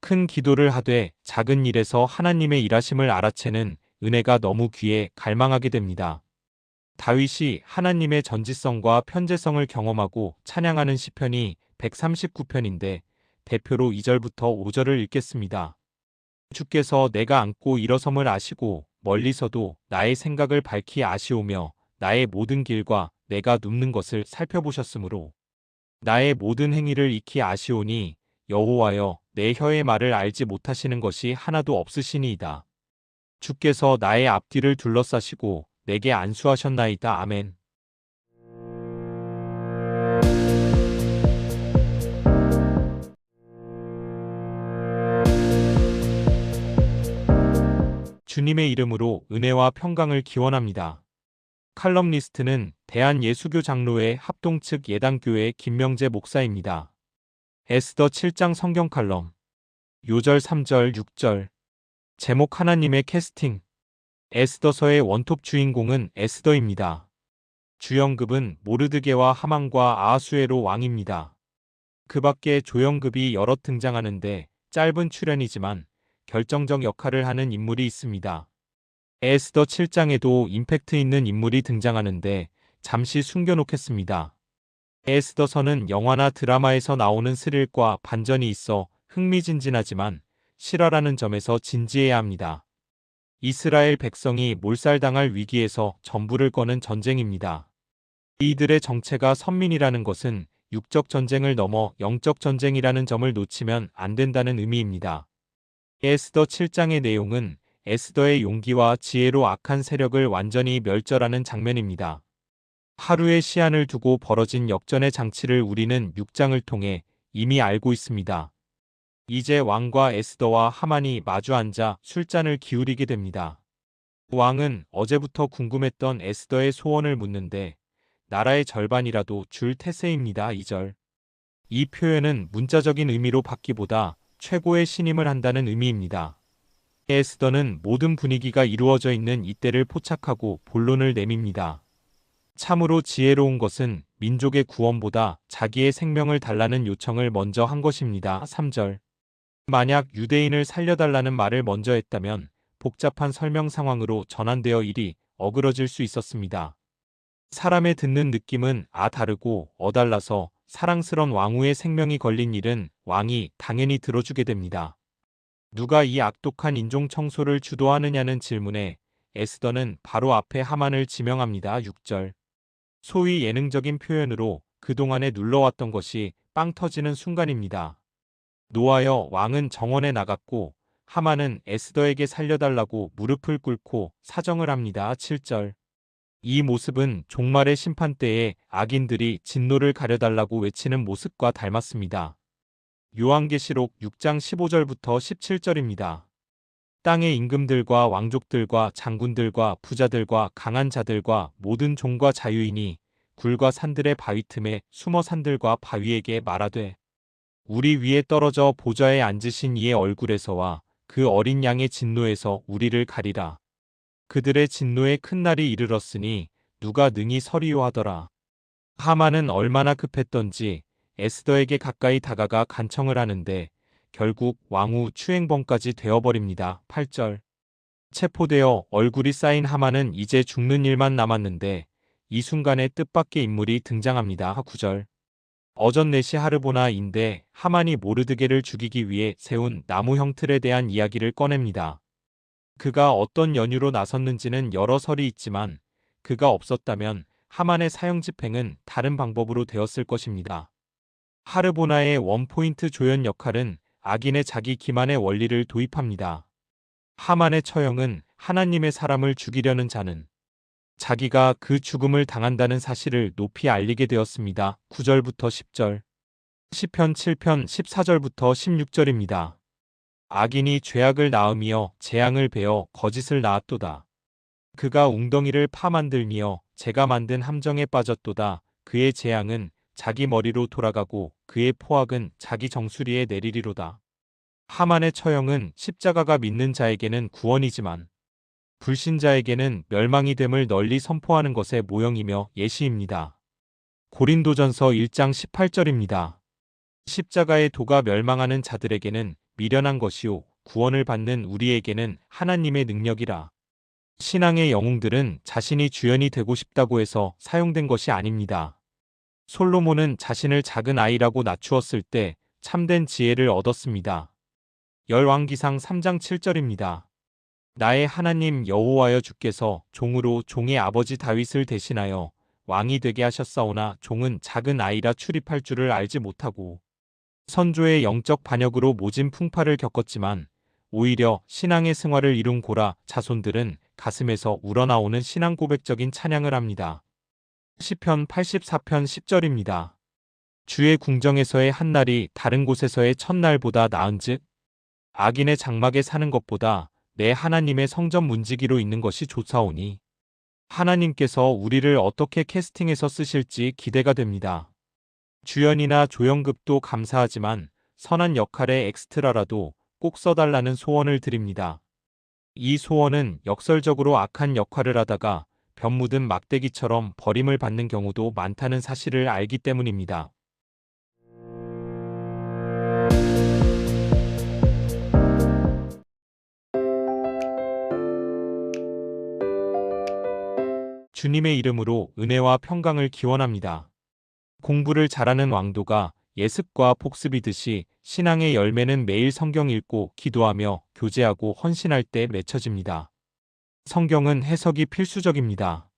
Speaker 1: 큰 기도를 하되 작은 일에서 하나님의 일하심을 알아채는 은혜가 너무 귀해 갈망하게 됩니다. 다윗이 하나님의 전지성과 편재성을 경험하고 찬양하는 시편이 139편인데 대표로 2절부터 5절을 읽겠습니다. 주께서 내가 앉고 일어섬을 아시고 멀리서도 나의 생각을 밝히 아시오며 나의 모든 길과 내가 눕는 것을 살펴보셨으므로 나의 모든 행위를 익히 아시오니 여호와여 내 혀의 말을 알지 못하시는 것이 하나도 없으시니이다. 주께서 나의 앞뒤를 둘러싸시고 내게 안수하셨나이다. 아멘. 주님의 이름으로 은혜와 평강을 기원합니다. 칼럼니스트는 대한예수교 장로회 합동 측 예당교회 김명재 목사입니다. 에스더 7장 성경 칼럼. 요절 3절 6절. 제목 하나님의 캐스팅. 에스더서의 원톱 주인공은 에스더입니다. 주연급은 모르드게와 하만과 아하수에로 왕입니다. 그 밖에 조연급이 여럿 등장하는데 짧은 출연이지만 결정적 역할을 하는 인물이 있습니다. 에스더 7장에도 임팩트 있는 인물이 등장하는데 잠시 숨겨놓겠습니다. 에스더서는 영화나 드라마에서 나오는 스릴과 반전이 있어 흥미진진하지만 실화라는 점에서 진지해야 합니다. 이스라엘 백성이 몰살당할 위기에서 전부를 거는 전쟁입니다. 이들의 정체가 선민이라는 것은 육적 전쟁을 넘어 영적 전쟁이라는 점을 놓치면 안 된다는 의미입니다. 에스더 7장의 내용은 에스더의 용기와 지혜로 악한 세력을 완전히 멸절하는 장면입니다. 하루의 시한을 두고 벌어진 역전의 장치를 우리는 6장을 통해 이미 알고 있습니다. 이제 왕과 에스더와 하만이 마주 앉아 술잔을 기울이게 됩니다. 왕은 어제부터 궁금했던 에스더의 소원을 묻는데 나라의 절반이라도 줄 태세입니다. 2절. 이 표현은 문자적인 의미로 받기보다 최고의 신임을 한다는 의미입니다. 에스더는 모든 분위기가 이루어져 있는 이때를 포착하고 본론을 내밉니다. 참으로 지혜로운 것은 민족의 구원보다 자기의 생명을 달라는 요청을 먼저 한 것입니다. 3절. 만약 유대인을 살려달라는 말을 먼저 했다면 복잡한 설명 상황으로 전환되어 일이 어그러질 수 있었습니다. 사람의 듣는 느낌은 다르고 달라서 사랑스런 왕후의 생명이 걸린 일은 왕이 당연히 들어주게 됩니다. 누가 이 악독한 인종 청소를 주도하느냐는 질문에 에스더는 바로 앞에 하만을 지명합니다. 6절. 소위 예능적인 표현으로 그동안에 눌러왔던 것이 빵 터지는 순간입니다. 노하여 왕은 정원에 나갔고 하만은 에스더에게 살려달라고 무릎을 꿇고 사정을 합니다. 7절. 이 모습은 종말의 심판 때에 악인들이 진노를 가려달라고 외치는 모습과 닮았습니다. 요한계시록 6장 15절부터 17절입니다. 땅의 임금들과 왕족들과 장군들과 부자들과 강한 자들과 모든 종과 자유인이 굴과 산들의 바위 틈에 숨어 산들과 바위에게 말하되 우리 위에 떨어져 보좌에 앉으신 이의 얼굴에서와 그 어린 양의 진노에서 우리를 가리라. 그들의 진노의 큰 날이 이르렀으니 누가 능히 서리요 하더라. 하만은 얼마나 급했던지 에스더에게 가까이 다가가 간청을 하는데 결국 왕후 추행범까지 되어버립니다. 8절. 체포되어 얼굴이 쌓인 하만은 이제 죽는 일만 남았는데 이 순간에 뜻밖의 인물이 등장합니다. 9절. 어전넷이 하르보나인데 하만이 모르드게를 죽이기 위해 세운 나무형 틀에 대한 이야기를 꺼냅니다. 그가 어떤 연유로 나섰는지는 여러 설이 있지만 그가 없었다면 하만의 사형 집행은 다른 방법으로 되었을 것입니다. 하르보나의 원포인트 조연 역할은 악인의 자기 기만의 원리를 도입합니다. 하만의 처형은 하나님의 사람을 죽이려는 자는 자기가 그 죽음을 당한다는 사실을 높이 알리게 되었습니다. 9절부터 10절. 시편 7편 14절부터 16절입니다. 악인이 죄악을 낳으며 재앙을 베어 거짓을 낳았도다. 그가 웅덩이를 파만들며 제가 만든 함정에 빠졌도다. 그의 재앙은 자기 머리로 돌아가고 그의 포악은 자기 정수리에 내리리로다. 하만의 처형은 십자가가 믿는 자에게는 구원이지만 불신자에게는 멸망이 됨을 널리 선포하는 것의 모형이며 예시입니다. 고린도전서 1장 18절입니다. 십자가의 도가 멸망하는 자들에게는 미련한 것이요 구원을 받는 우리에게는 하나님의 능력이라. 신앙의 영웅들은 자신이 주연이 되고 싶다고 해서 사용된 것이 아닙니다. 솔로몬은 자신을 작은 아이라고 낮추었을 때 참된 지혜를 얻었습니다. 열왕기상 3장 7절입니다. 나의 하나님 여호와여 주께서 종으로 종의 아버지 다윗을 대신하여 왕이 되게 하셨사오나 종은 작은 아이라 출입할 줄을 알지 못하고 선조의 영적 반역으로 모진 풍파를 겪었지만 오히려 신앙의 승화를 이룬 고라 자손들은 가슴에서 우러나오는 신앙 고백적인 찬양을 합니다. 시편 84편 10절입니다. 주의 궁정에서의 한 날이 다른 곳에서의 첫날보다 나은즉 악인의 장막에 사는 것보다 내 하나님의 성전 문지기로 있는 것이 좋사오니 하나님께서 우리를 어떻게 캐스팅해서 쓰실지 기대가 됩니다. 주연이나 조연급도 감사하지만 선한 역할의 엑스트라라도 꼭 써달라는 소원을 드립니다. 이 소원은 역설적으로 악한 역할을 하다가 변 묻은 막대기처럼 버림을 받는 경우도 많다는 사실을 알기 때문입니다. 주님의 이름으로 은혜와 평강을 기원합니다. 공부를 잘하는 왕도가 예습과 복습이듯이 신앙의 열매는 매일 성경 읽고 기도하며 교제하고 헌신할 때 맺혀집니다. 성경은 해석이 필수적입니다.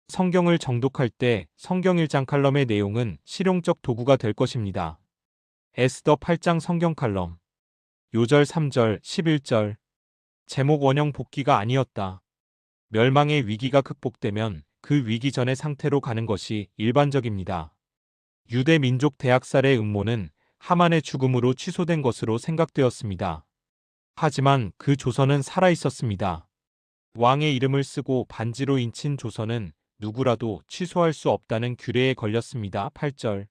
Speaker 1: 성경을 정독할 때 성경 1장 칼럼의 내용은 실용적 도구가 될 것입니다. 에스더 8장 성경 칼럼. 요절 3절, 11절. 제목 원형 복귀가 아니었다. 멸망의 위기가 극복되면 그 위기 전의 상태로 가는 것이 일반적입니다. 유대 민족 대학살의 음모는 하만의 죽음으로 취소된 것으로 생각되었습니다. 하지만 그 조선은 살아있었습니다. 왕의 이름을 쓰고 반지로 인친 조선은 누구라도 취소할 수 없다는 규례에 걸렸습니다. 8절.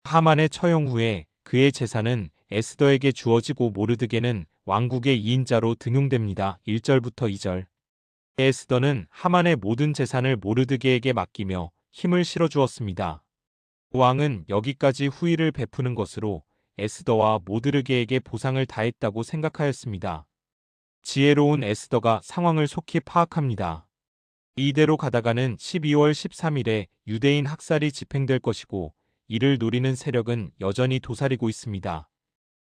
Speaker 1: 하만의 처형 후에 그의 재산은 에스더에게 주어지고 모르드게는 왕국의 2인자로 등용됩니다. 1절부터 2절. 에스더는 하만의 모든 재산을 모르드게에게 맡기며 힘을 실어주었습니다. 왕은 여기까지 후의를 베푸는 것으로 에스더와 모르드게에게 보상을 다했다고 생각하였습니다. 지혜로운 에스더가 상황을 속히 파악합니다. 이대로 가다가는 12월 13일에 유대인 학살이 집행될 것이고 이를 노리는 세력은 여전히 도사리고 있습니다.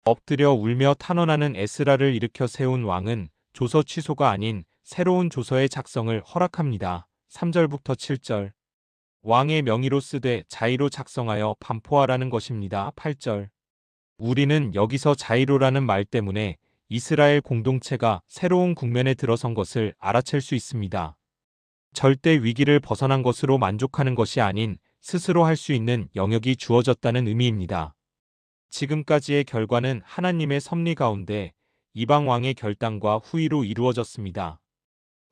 Speaker 1: 엎드려 울며 탄원하는 에스라를 일으켜 세운 왕은 조서 취소가 아닌 새로운 조서의 작성을 허락합니다. 3절부터 7절. 왕의 명의로 쓰되 자의로 작성하여 반포하라는 것입니다. 8절. 우리는 여기서 자의로라는 말 때문에 이스라엘 공동체가 새로운 국면에 들어선 것을 알아챌 수 있습니다. 절대 위기를 벗어난 것으로 만족하는 것이 아닌 스스로 할 수 있는 영역이 주어졌다는 의미입니다. 지금까지의 결과는 하나님의 섭리 가운데 이방 왕의 결단과 후의로 이루어졌습니다.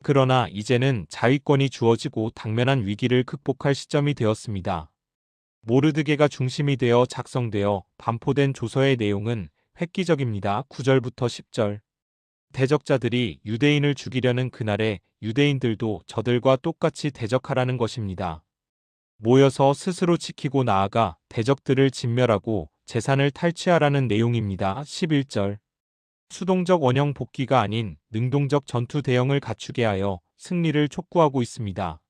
Speaker 1: 그러나 이제는 자위권이 주어지고 당면한 위기를 극복할 시점이 되었습니다. 모르드게가 중심이 되어 작성되어 반포된 조서의 내용은 획기적입니다. 9절부터 10절. 대적자들이 유대인을 죽이려는 그날에 유대인들도 저들과 똑같이 대적하라는 것입니다. 모여서 스스로 지키고 나아가 대적들을 진멸하고 재산을 탈취하라는 내용입니다. 11절. 수동적 원형 복귀가 아닌 능동적 전투 대형을 갖추게 하여 승리를 촉구하고 있습니다.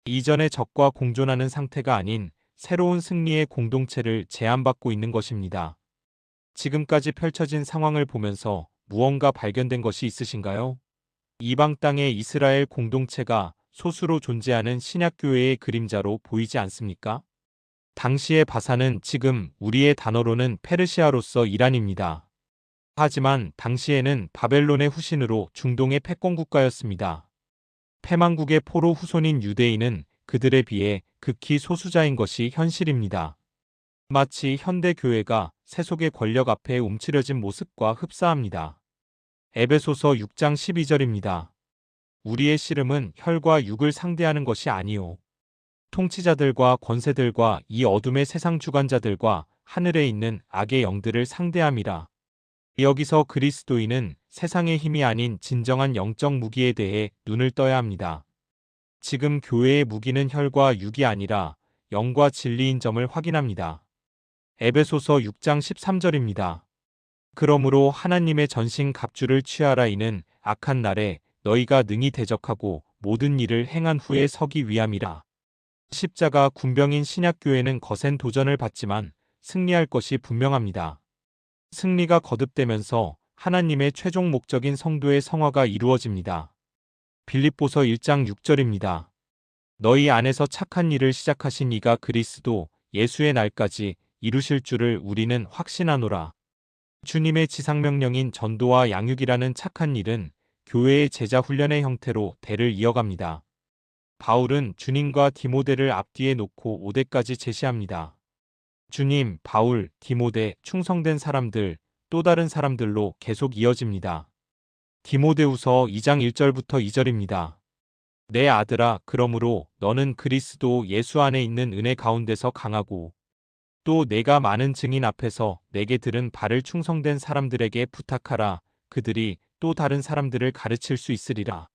Speaker 1: 이전의 적과 공존하는 상태가 아닌 새로운 승리의 공동체를 제안받고 있는 것입니다. 지금까지 펼쳐진 상황을 보면서 무언가 발견된 것이 있으신가요? 이방 땅의 이스라엘 공동체가 소수로 존재하는 신약교회의 그림자로 보이지 않습니까? 당시의 바사는 지금 우리의 단어로는 페르시아로서 이란입니다. 하지만 당시에는 바벨론의 후신으로 중동의 패권국가였습니다. 패망국의 포로 후손인 유대인은 그들에 비해 극히 소수자인 것이 현실입니다. 마치 현대 교회가 세속의 권력 앞에 움츠려진 모습과 흡사합니다. 에베소서 6장 12절입니다. 우리의 씨름은 혈과 육을 상대하는 것이 아니요 통치자들과 권세들과 이 어둠의 세상 주관자들과 하늘에 있는 악의 영들을 상대함이라. 여기서 그리스도인은 세상의 힘이 아닌 진정한 영적 무기에 대해 눈을 떠야 합니다. 지금 교회의 무기는 혈과 육이 아니라 영과 진리인 점을 확인합니다. 에베소서 6장 13절입니다. 그러므로 하나님의 전신 갑주를 취하라. 이는 악한 날에 너희가 능히 대적하고 모든 일을 행한 후에 서기 위함이라. 십자가 군병인 신약교회는 거센 도전을 받지만 승리할 것이 분명합니다. 승리가 거듭되면서 하나님의 최종 목적인 성도의 성화가 이루어집니다. 빌립보서 1장 6절입니다. 너희 안에서 착한 일을 시작하신 이가 그리스도 예수의 날까지 이루실 줄을 우리는 확신하노라. 주님의 지상명령인 전도와 양육이라는 착한 일은 교회의 제자 훈련의 형태로 대를 이어갑니다. 바울은 주님과 디모데를 앞뒤에 놓고 5대까지 제시합니다. 주님, 바울, 디모데, 충성된 사람들, 또 다른 사람들로 계속 이어집니다. 디모데후서 2장 1절부터 2절입니다. 내 아들아, 그러므로 너는 그리스도 예수 안에 있는 은혜 가운데서 강하고 또 내가 많은 증인 앞에서 내게 들은 바를 충성된 사람들에게 부탁하라. 그들이 또 다른 사람들을 가르칠 수 있으리라.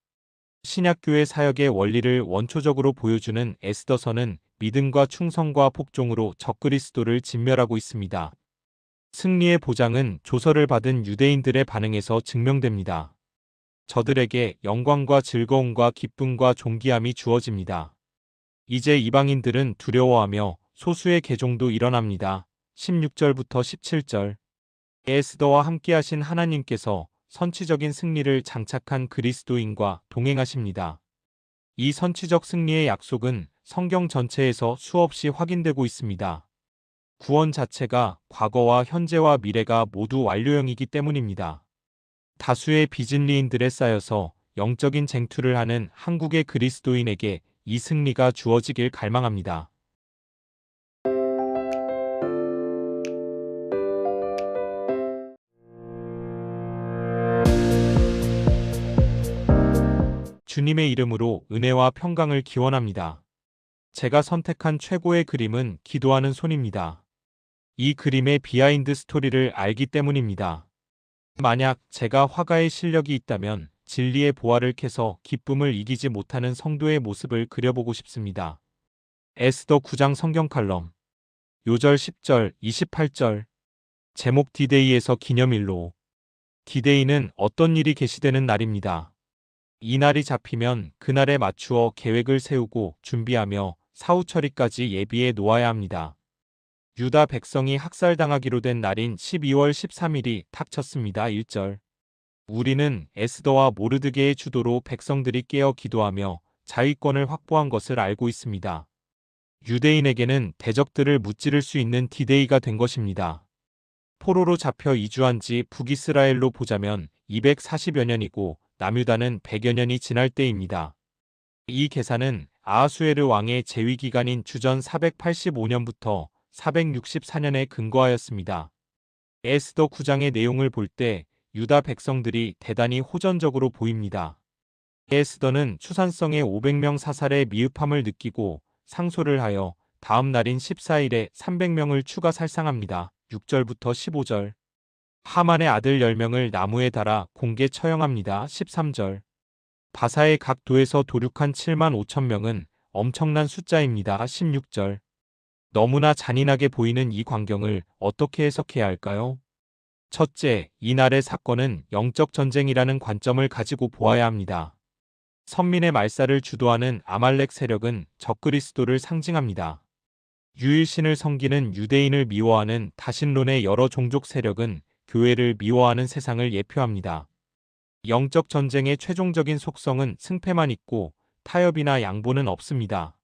Speaker 1: 신약교회 사역의 원리를 원초적으로 보여주는 에스더서는 믿음과 충성과 복종으로 적그리스도를 진멸하고 있습니다. 승리의 보장은 조서를 받은 유대인들의 반응에서 증명됩니다. 저들에게 영광과 즐거움과 기쁨과 존귀함이 주어집니다. 이제 이방인들은 두려워하며 소수의 개종도 일어납니다. 16절부터 17절. 에스더와 함께하신 하나님께서 선취적인 승리를 장착한 그리스도인과 동행하십니다. 이 선취적 승리의 약속은 성경 전체에서 수없이 확인되고 있습니다. 구원 자체가 과거와 현재와 미래가 모두 완료형이기 때문입니다. 다수의 비진리인들에 쌓여서 영적인 쟁투를 하는 한국의 그리스도인에게 이 승리가 주어지길 갈망합니다. 주님의 이름으로 은혜와 평강을 기원합니다. 제가 선택한 최고의 그림은 기도하는 손입니다. 이 그림의 비하인드 스토리를 알기 때문입니다. 만약 제가 화가의 실력이 있다면 진리의 보화를 캐서 기쁨을 이기지 못하는 성도의 모습을 그려보고 싶습니다. 에스더 9장 성경 칼럼. 요절 10절, 28절. 제목 디데이에서 기념일로. 디데이는 어떤 일이 계시되는 날입니다. 이 날이 잡히면 그날에 맞추어 계획을 세우고 준비하며 사후 처리까지 예비해 놓아야 합니다. 유다 백성이 학살당하기로 된 날인 12월 13일이 닥쳤습니다. 1절. 우리는 에스더와 모르드게의 주도로 백성들이 깨어 기도하며 자위권을 확보한 것을 알고 있습니다. 유대인에게는 대적들을 무찌를 수 있는 디데이가 된 것입니다. 포로로 잡혀 이주한 지 북이스라엘로 보자면 240여 년이고 남유다는 100여 년이 지날 때입니다. 이 계산은 아하수에르 왕의 재위 기간인 주전 485년부터 464년에 근거하였습니다. 에스더 9장의 내용을 볼 때 유다 백성들이 대단히 호전적으로 보입니다. 에스더는 추산성의 500명 사살의 미흡함을 느끼고 상소를 하여 다음 날인 14일에 300명을 추가 살상합니다. 6절부터 15절. 하만의 아들 10명을 나무에 달아 공개 처형합니다. 13절. 바사의 각 도에서 도륙한 7만 5천 명은 엄청난 숫자입니다. 16절. 너무나 잔인하게 보이는 이 광경을 어떻게 해석해야 할까요? 첫째, 이날의 사건은 영적 전쟁이라는 관점을 가지고 보아야 합니다. 선민의 말살을 주도하는 아말렉 세력은 적그리스도를 상징합니다. 유일신을 섬기는 유대인을 미워하는 다신론의 여러 종족 세력은 교회를 미워하는 세상을 예표합니다. 영적 전쟁의 최종적인 속성은 승패만 있고 타협이나 양보는 없습니다.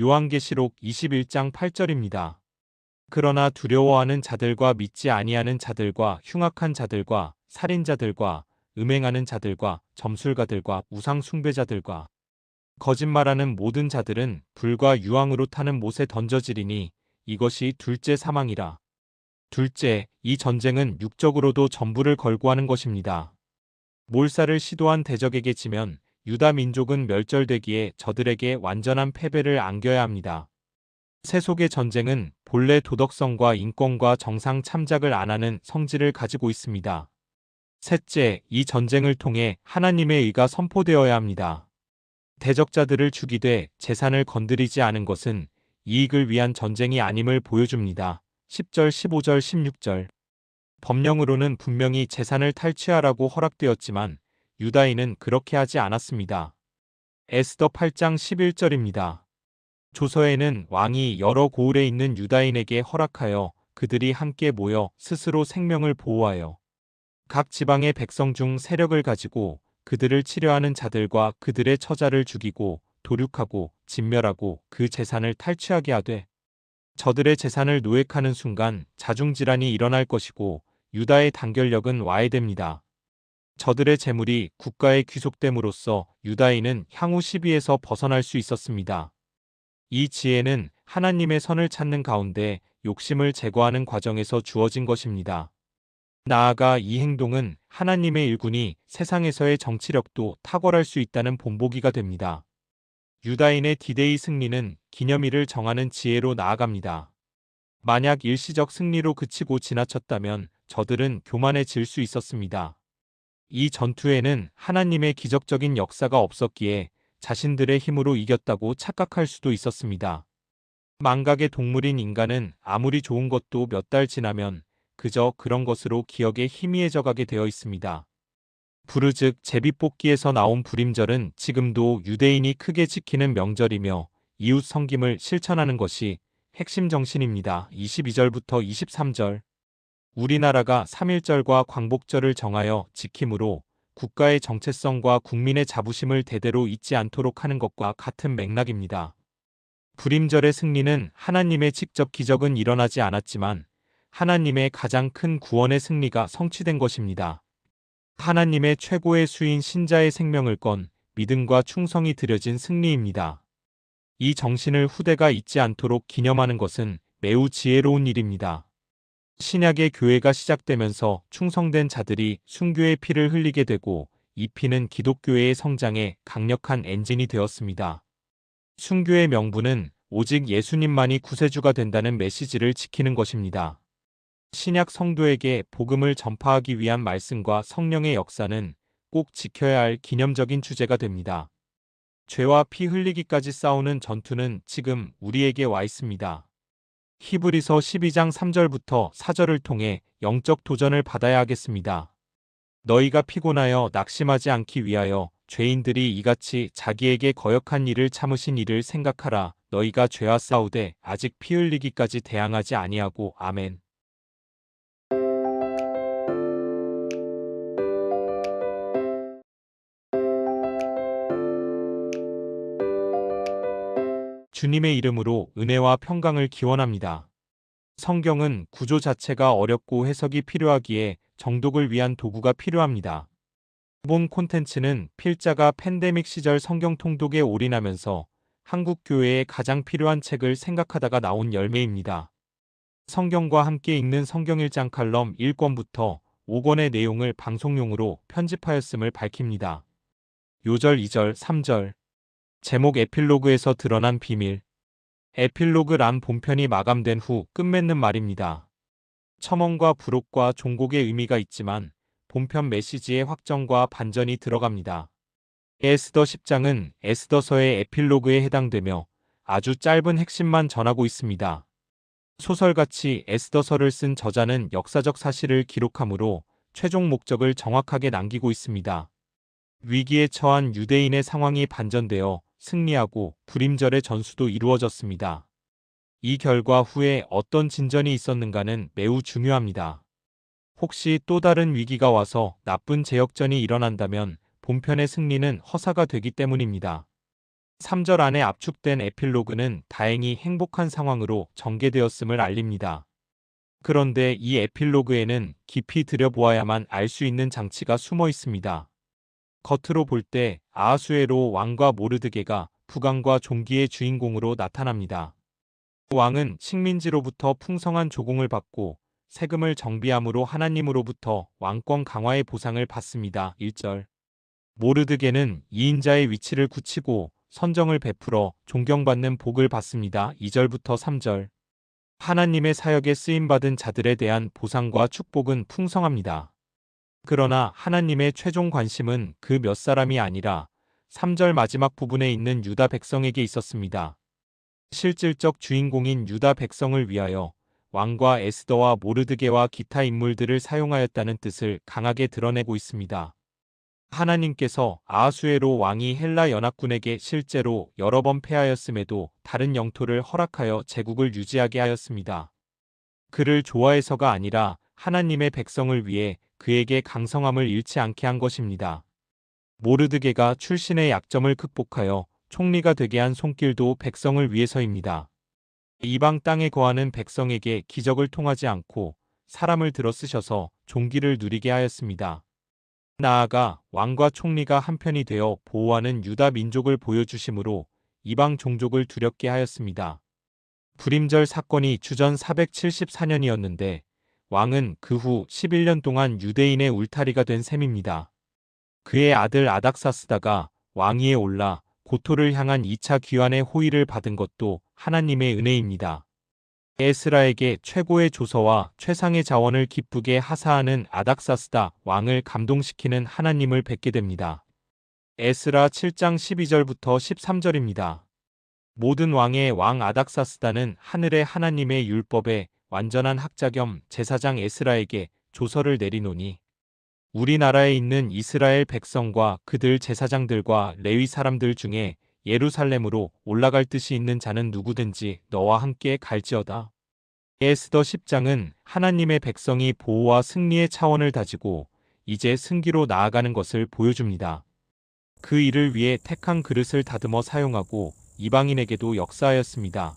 Speaker 1: 요한계시록 21장 8절입니다. 그러나 두려워하는 자들과 믿지 아니하는 자들과 흉악한 자들과 살인자들과 음행하는 자들과 점술가들과 우상 숭배자들과 거짓말하는 모든 자들은 불과 유황으로 타는 못에 던져지리니 이것이 둘째 사망이라. 둘째, 이 전쟁은 육적으로도 전부를 걸고 하는 것입니다. 몰살을 시도한 대적에게 지면 유다 민족은 멸절되기에 저들에게 완전한 패배를 안겨야 합니다. 세속의 전쟁은 본래 도덕성과 인권과 정상 참작을 안 하는 성질을 가지고 있습니다. 셋째, 이 전쟁을 통해 하나님의 의가 선포되어야 합니다. 대적자들을 죽이되 재산을 건드리지 않은 것은 이익을 위한 전쟁이 아님을 보여줍니다. 10절, 15절, 16절. 법령으로는 분명히 재산을 탈취하라고 허락되었지만 유다인은 그렇게 하지 않았습니다. 에스더 8장 11절입니다. 조서에는 왕이 여러 고을에 있는 유다인에게 허락하여 그들이 함께 모여 스스로 생명을 보호하여 각 지방의 백성 중 세력을 가지고 그들을 치려하는 자들과 그들의 처자를 죽이고 도륙하고 진멸하고 그 재산을 탈취하게 하되 저들의 재산을 노획하는 순간 자중질환이 일어날 것이고 유다의 단결력은 와해됩니다. 저들의 재물이 국가에 귀속됨으로써 유다인은 향후 시비에서 벗어날 수 있었습니다. 이 지혜는 하나님의 선을 찾는 가운데 욕심을 제거하는 과정에서 주어진 것입니다. 나아가 이 행동은 하나님의 일군이 세상에서의 정치력도 탁월할 수 있다는 본보기가 됩니다. 유다인의 디데이 승리는 기념일을 정하는 지혜로 나아갑니다. 만약 일시적 승리로 그치고 지나쳤다면 저들은 교만해질 수 있었습니다. 이 전투에는 하나님의 기적적인 역사가 없었기에 자신들의 힘으로 이겼다고 착각할 수도 있었습니다. 망각의 동물인 인간은 아무리 좋은 것도 몇 달 지나면 그저 그런 것으로 기억에 희미해져 가게 되어 있습니다. 부르즉 제비뽑기에서 나온 불임절은 지금도 유대인이 크게 지키는 명절이며 이웃 섬김을 실천하는 것이 핵심 정신입니다. 22절부터 23절. 우리나라가 3.1절과 광복절을 정하여 지킴으로 국가의 정체성과 국민의 자부심을 대대로 잊지 않도록 하는 것과 같은 맥락입니다. 불임절의 승리는 하나님의 직접 기적은 일어나지 않았지만 하나님의 가장 큰 구원의 승리가 성취된 것입니다. 하나님의 최고의 수인 신자의 생명을 건 믿음과 충성이 드려진 승리입니다. 이 정신을 후대가 잊지 않도록 기념하는 것은 매우 지혜로운 일입니다. 신약의 교회가 시작되면서 충성된 자들이 순교의 피를 흘리게 되고 이 피는 기독교회의 성장에 강력한 엔진이 되었습니다. 순교의 명분은 오직 예수님만이 구세주가 된다는 메시지를 지키는 것입니다. 신약 성도에게 복음을 전파하기 위한 말씀과 성령의 역사는 꼭 지켜야 할 기념적인 주제가 됩니다. 죄와 피 흘리기까지 싸우는 전투는 지금 우리에게 와 있습니다. 히브리서 12장 3절부터 4절을 통해 영적 도전을 받아야 하겠습니다. 너희가 피곤하여 낙심하지 않기 위하여 죄인들이 이같이 자기에게 거역한 일을 참으신 이를 생각하라. 너희가 죄와 싸우되 아직 피 흘리기까지 대항하지 아니하고. 아멘. 주님의 이름으로 은혜와 평강을 기원합니다. 성경은 구조 자체가 어렵고 해석이 필요하기에 정독을 위한 도구가 필요합니다. 이번 콘텐츠는 필자가 팬데믹 시절 성경 통독에 올인하면서 한국 교회에 가장 필요한 책을 생각하다가 나온 열매입니다. 성경과 함께 읽는 성경 1장 칼럼 1권부터 5권의 내용을 방송용으로 편집하였음을 밝힙니다. 요절 2절 3절. 제목 에필로그에서 드러난 비밀. 에필로그란 본편이 마감된 후 끝맺는 말입니다. 첨언과 부록과 종곡의 의미가 있지만 본편 메시지의 확정과 반전이 들어갑니다. 에스더 10장은 에스더서의 에필로그에 해당되며 아주 짧은 핵심만 전하고 있습니다. 소설같이 에스더서를 쓴 저자는 역사적 사실을 기록하므로 최종 목적을 정확하게 남기고 있습니다. 위기에 처한 유대인의 상황이 반전되어 승리하고 불임절의 전수도 이루어졌습니다. 이 결과 후에 어떤 진전이 있었는가는 매우 중요합니다. 혹시 또 다른 위기가 와서 나쁜 재역전이 일어난다면 본편의 승리는 허사가 되기 때문입니다. 3절 안에 압축된 에필로그는 다행히 행복한 상황으로 전개되었음을 알립니다. 그런데 이 에필로그에는 깊이 들여보아야만 알 수 있는 장치가 숨어 있습니다. 겉으로 볼 때 아하수에로 왕과 모르드게가 부강과 종기의 주인공으로 나타납니다. 왕은 식민지로부터 풍성한 조공을 받고 세금을 정비함으로 하나님으로부터 왕권 강화의 보상을 받습니다. 1절. 모르드게는 이인자의 위치를 굳히고 선정을 베풀어 존경받는 복을 받습니다. 2절부터 3절. 하나님의 사역에 쓰임받은 자들에 대한 보상과 축복은 풍성합니다. 그러나 하나님의 최종 관심은 그 몇 사람이 아니라 3절 마지막 부분에 있는 유다 백성에게 있었습니다. 실질적 주인공인 유다 백성을 위하여 왕과 에스더와 모르드게와 기타 인물들을 사용하였다는 뜻을 강하게 드러내고 있습니다. 하나님께서 아하수에로 왕이 헬라 연합군에게 실제로 여러 번 패하였음에도 다른 영토를 허락하여 제국을 유지하게 하였습니다. 그를 좋아해서가 아니라 하나님의 백성을 위해 그에게 강성함을 잃지 않게 한 것입니다. 모르드게가 출신의 약점을 극복하여 총리가 되게 한 손길도 백성을 위해서입니다. 이방 땅에 거하는 백성에게 기적을 통하지 않고 사람을 들어 쓰셔서 종기를 누리게 하였습니다. 나아가 왕과 총리가 한편이 되어 보호하는 유다 민족을 보여주심으로 이방 종족을 두렵게 하였습니다. 불임절 사건이 주전 474년이었는데 왕은 그 후 11년 동안 유대인의 울타리가 된 셈입니다. 그의 아들 아닥사스다가 왕위에 올라 고토를 향한 2차 귀환의 호의를 받은 것도 하나님의 은혜입니다. 에스라에게 최고의 조서와 최상의 자원을 기쁘게 하사하는 아닥사스다 왕을 감동시키는 하나님을 뵙게 됩니다. 에스라 7장 12절부터 13절입니다. 모든 왕의 왕 아닥사스다는 하늘의 하나님의 율법에 완전한 학자 겸 제사장 에스라에게 조서를 내리노니 우리나라에 있는 이스라엘 백성과 그들 제사장들과 레위 사람들 중에 예루살렘으로 올라갈 뜻이 있는 자는 누구든지 너와 함께 갈지어다. 에스더 10장은 하나님의 백성이 보호와 승리의 차원을 다지고 이제 승기로 나아가는 것을 보여줍니다. 그 일을 위해 택한 그릇을 다듬어 사용하고 이방인에게도 역사하였습니다.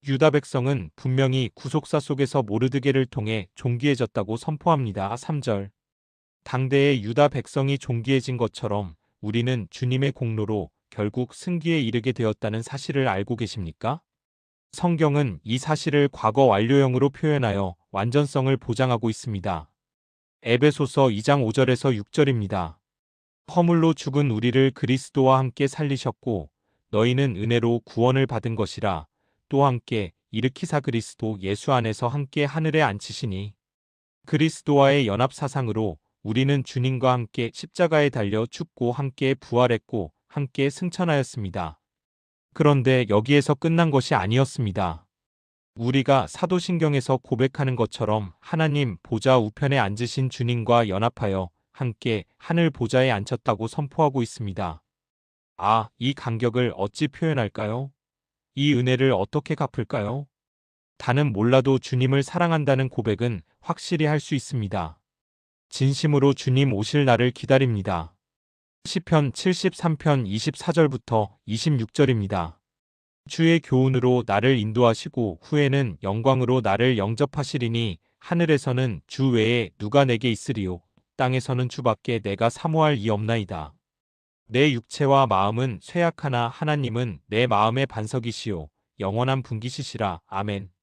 Speaker 1: 유다 백성은 분명히 구속사 속에서 모르드게를 통해 존귀해졌다고 선포합니다. 3절. 당대의 유다 백성이 존귀해진 것처럼 우리는 주님의 공로로 결국 승기에 이르게 되었다는 사실을 알고 계십니까? 성경은 이 사실을 과거 완료형으로 표현하여 완전성을 보장하고 있습니다. 에베소서 2장 5절에서 6절입니다. 허물로 죽은 우리를 그리스도와 함께 살리셨고 너희는 은혜로 구원을 받은 것이라 또 함께 일으키사 그리스도 예수 안에서 함께 하늘에 앉히시니 그리스도와의 연합 사상으로 우리는 주님과 함께 십자가에 달려 죽고 함께 부활했고 함께 승천하였습니다. 그런데 여기에서 끝난 것이 아니었습니다. 우리가 사도신경에서 고백하는 것처럼 하나님 보좌 우편에 앉으신 주님과 연합하여 함께 하늘 보좌에 앉혔다고 선포하고 있습니다. 아, 이 감격을 어찌 표현할까요? 이 은혜를 어떻게 갚을까요? 다는 몰라도 주님을 사랑한다는 고백은 확실히 할 수 있습니다. 진심으로 주님 오실 날을 기다립니다. 시편 73편 24절부터 26절입니다. 주의 교훈으로 나를 인도하시고 후에는 영광으로 나를 영접하시리니 하늘에서는 주 외에 누가 내게 있으리요 땅에서는 주밖에 내가 사모할 이 없나이다. 내 육체와 마음은 쇠약하나 하나님은 내 마음의 반석이시요 영원한 분기시시라. 아멘.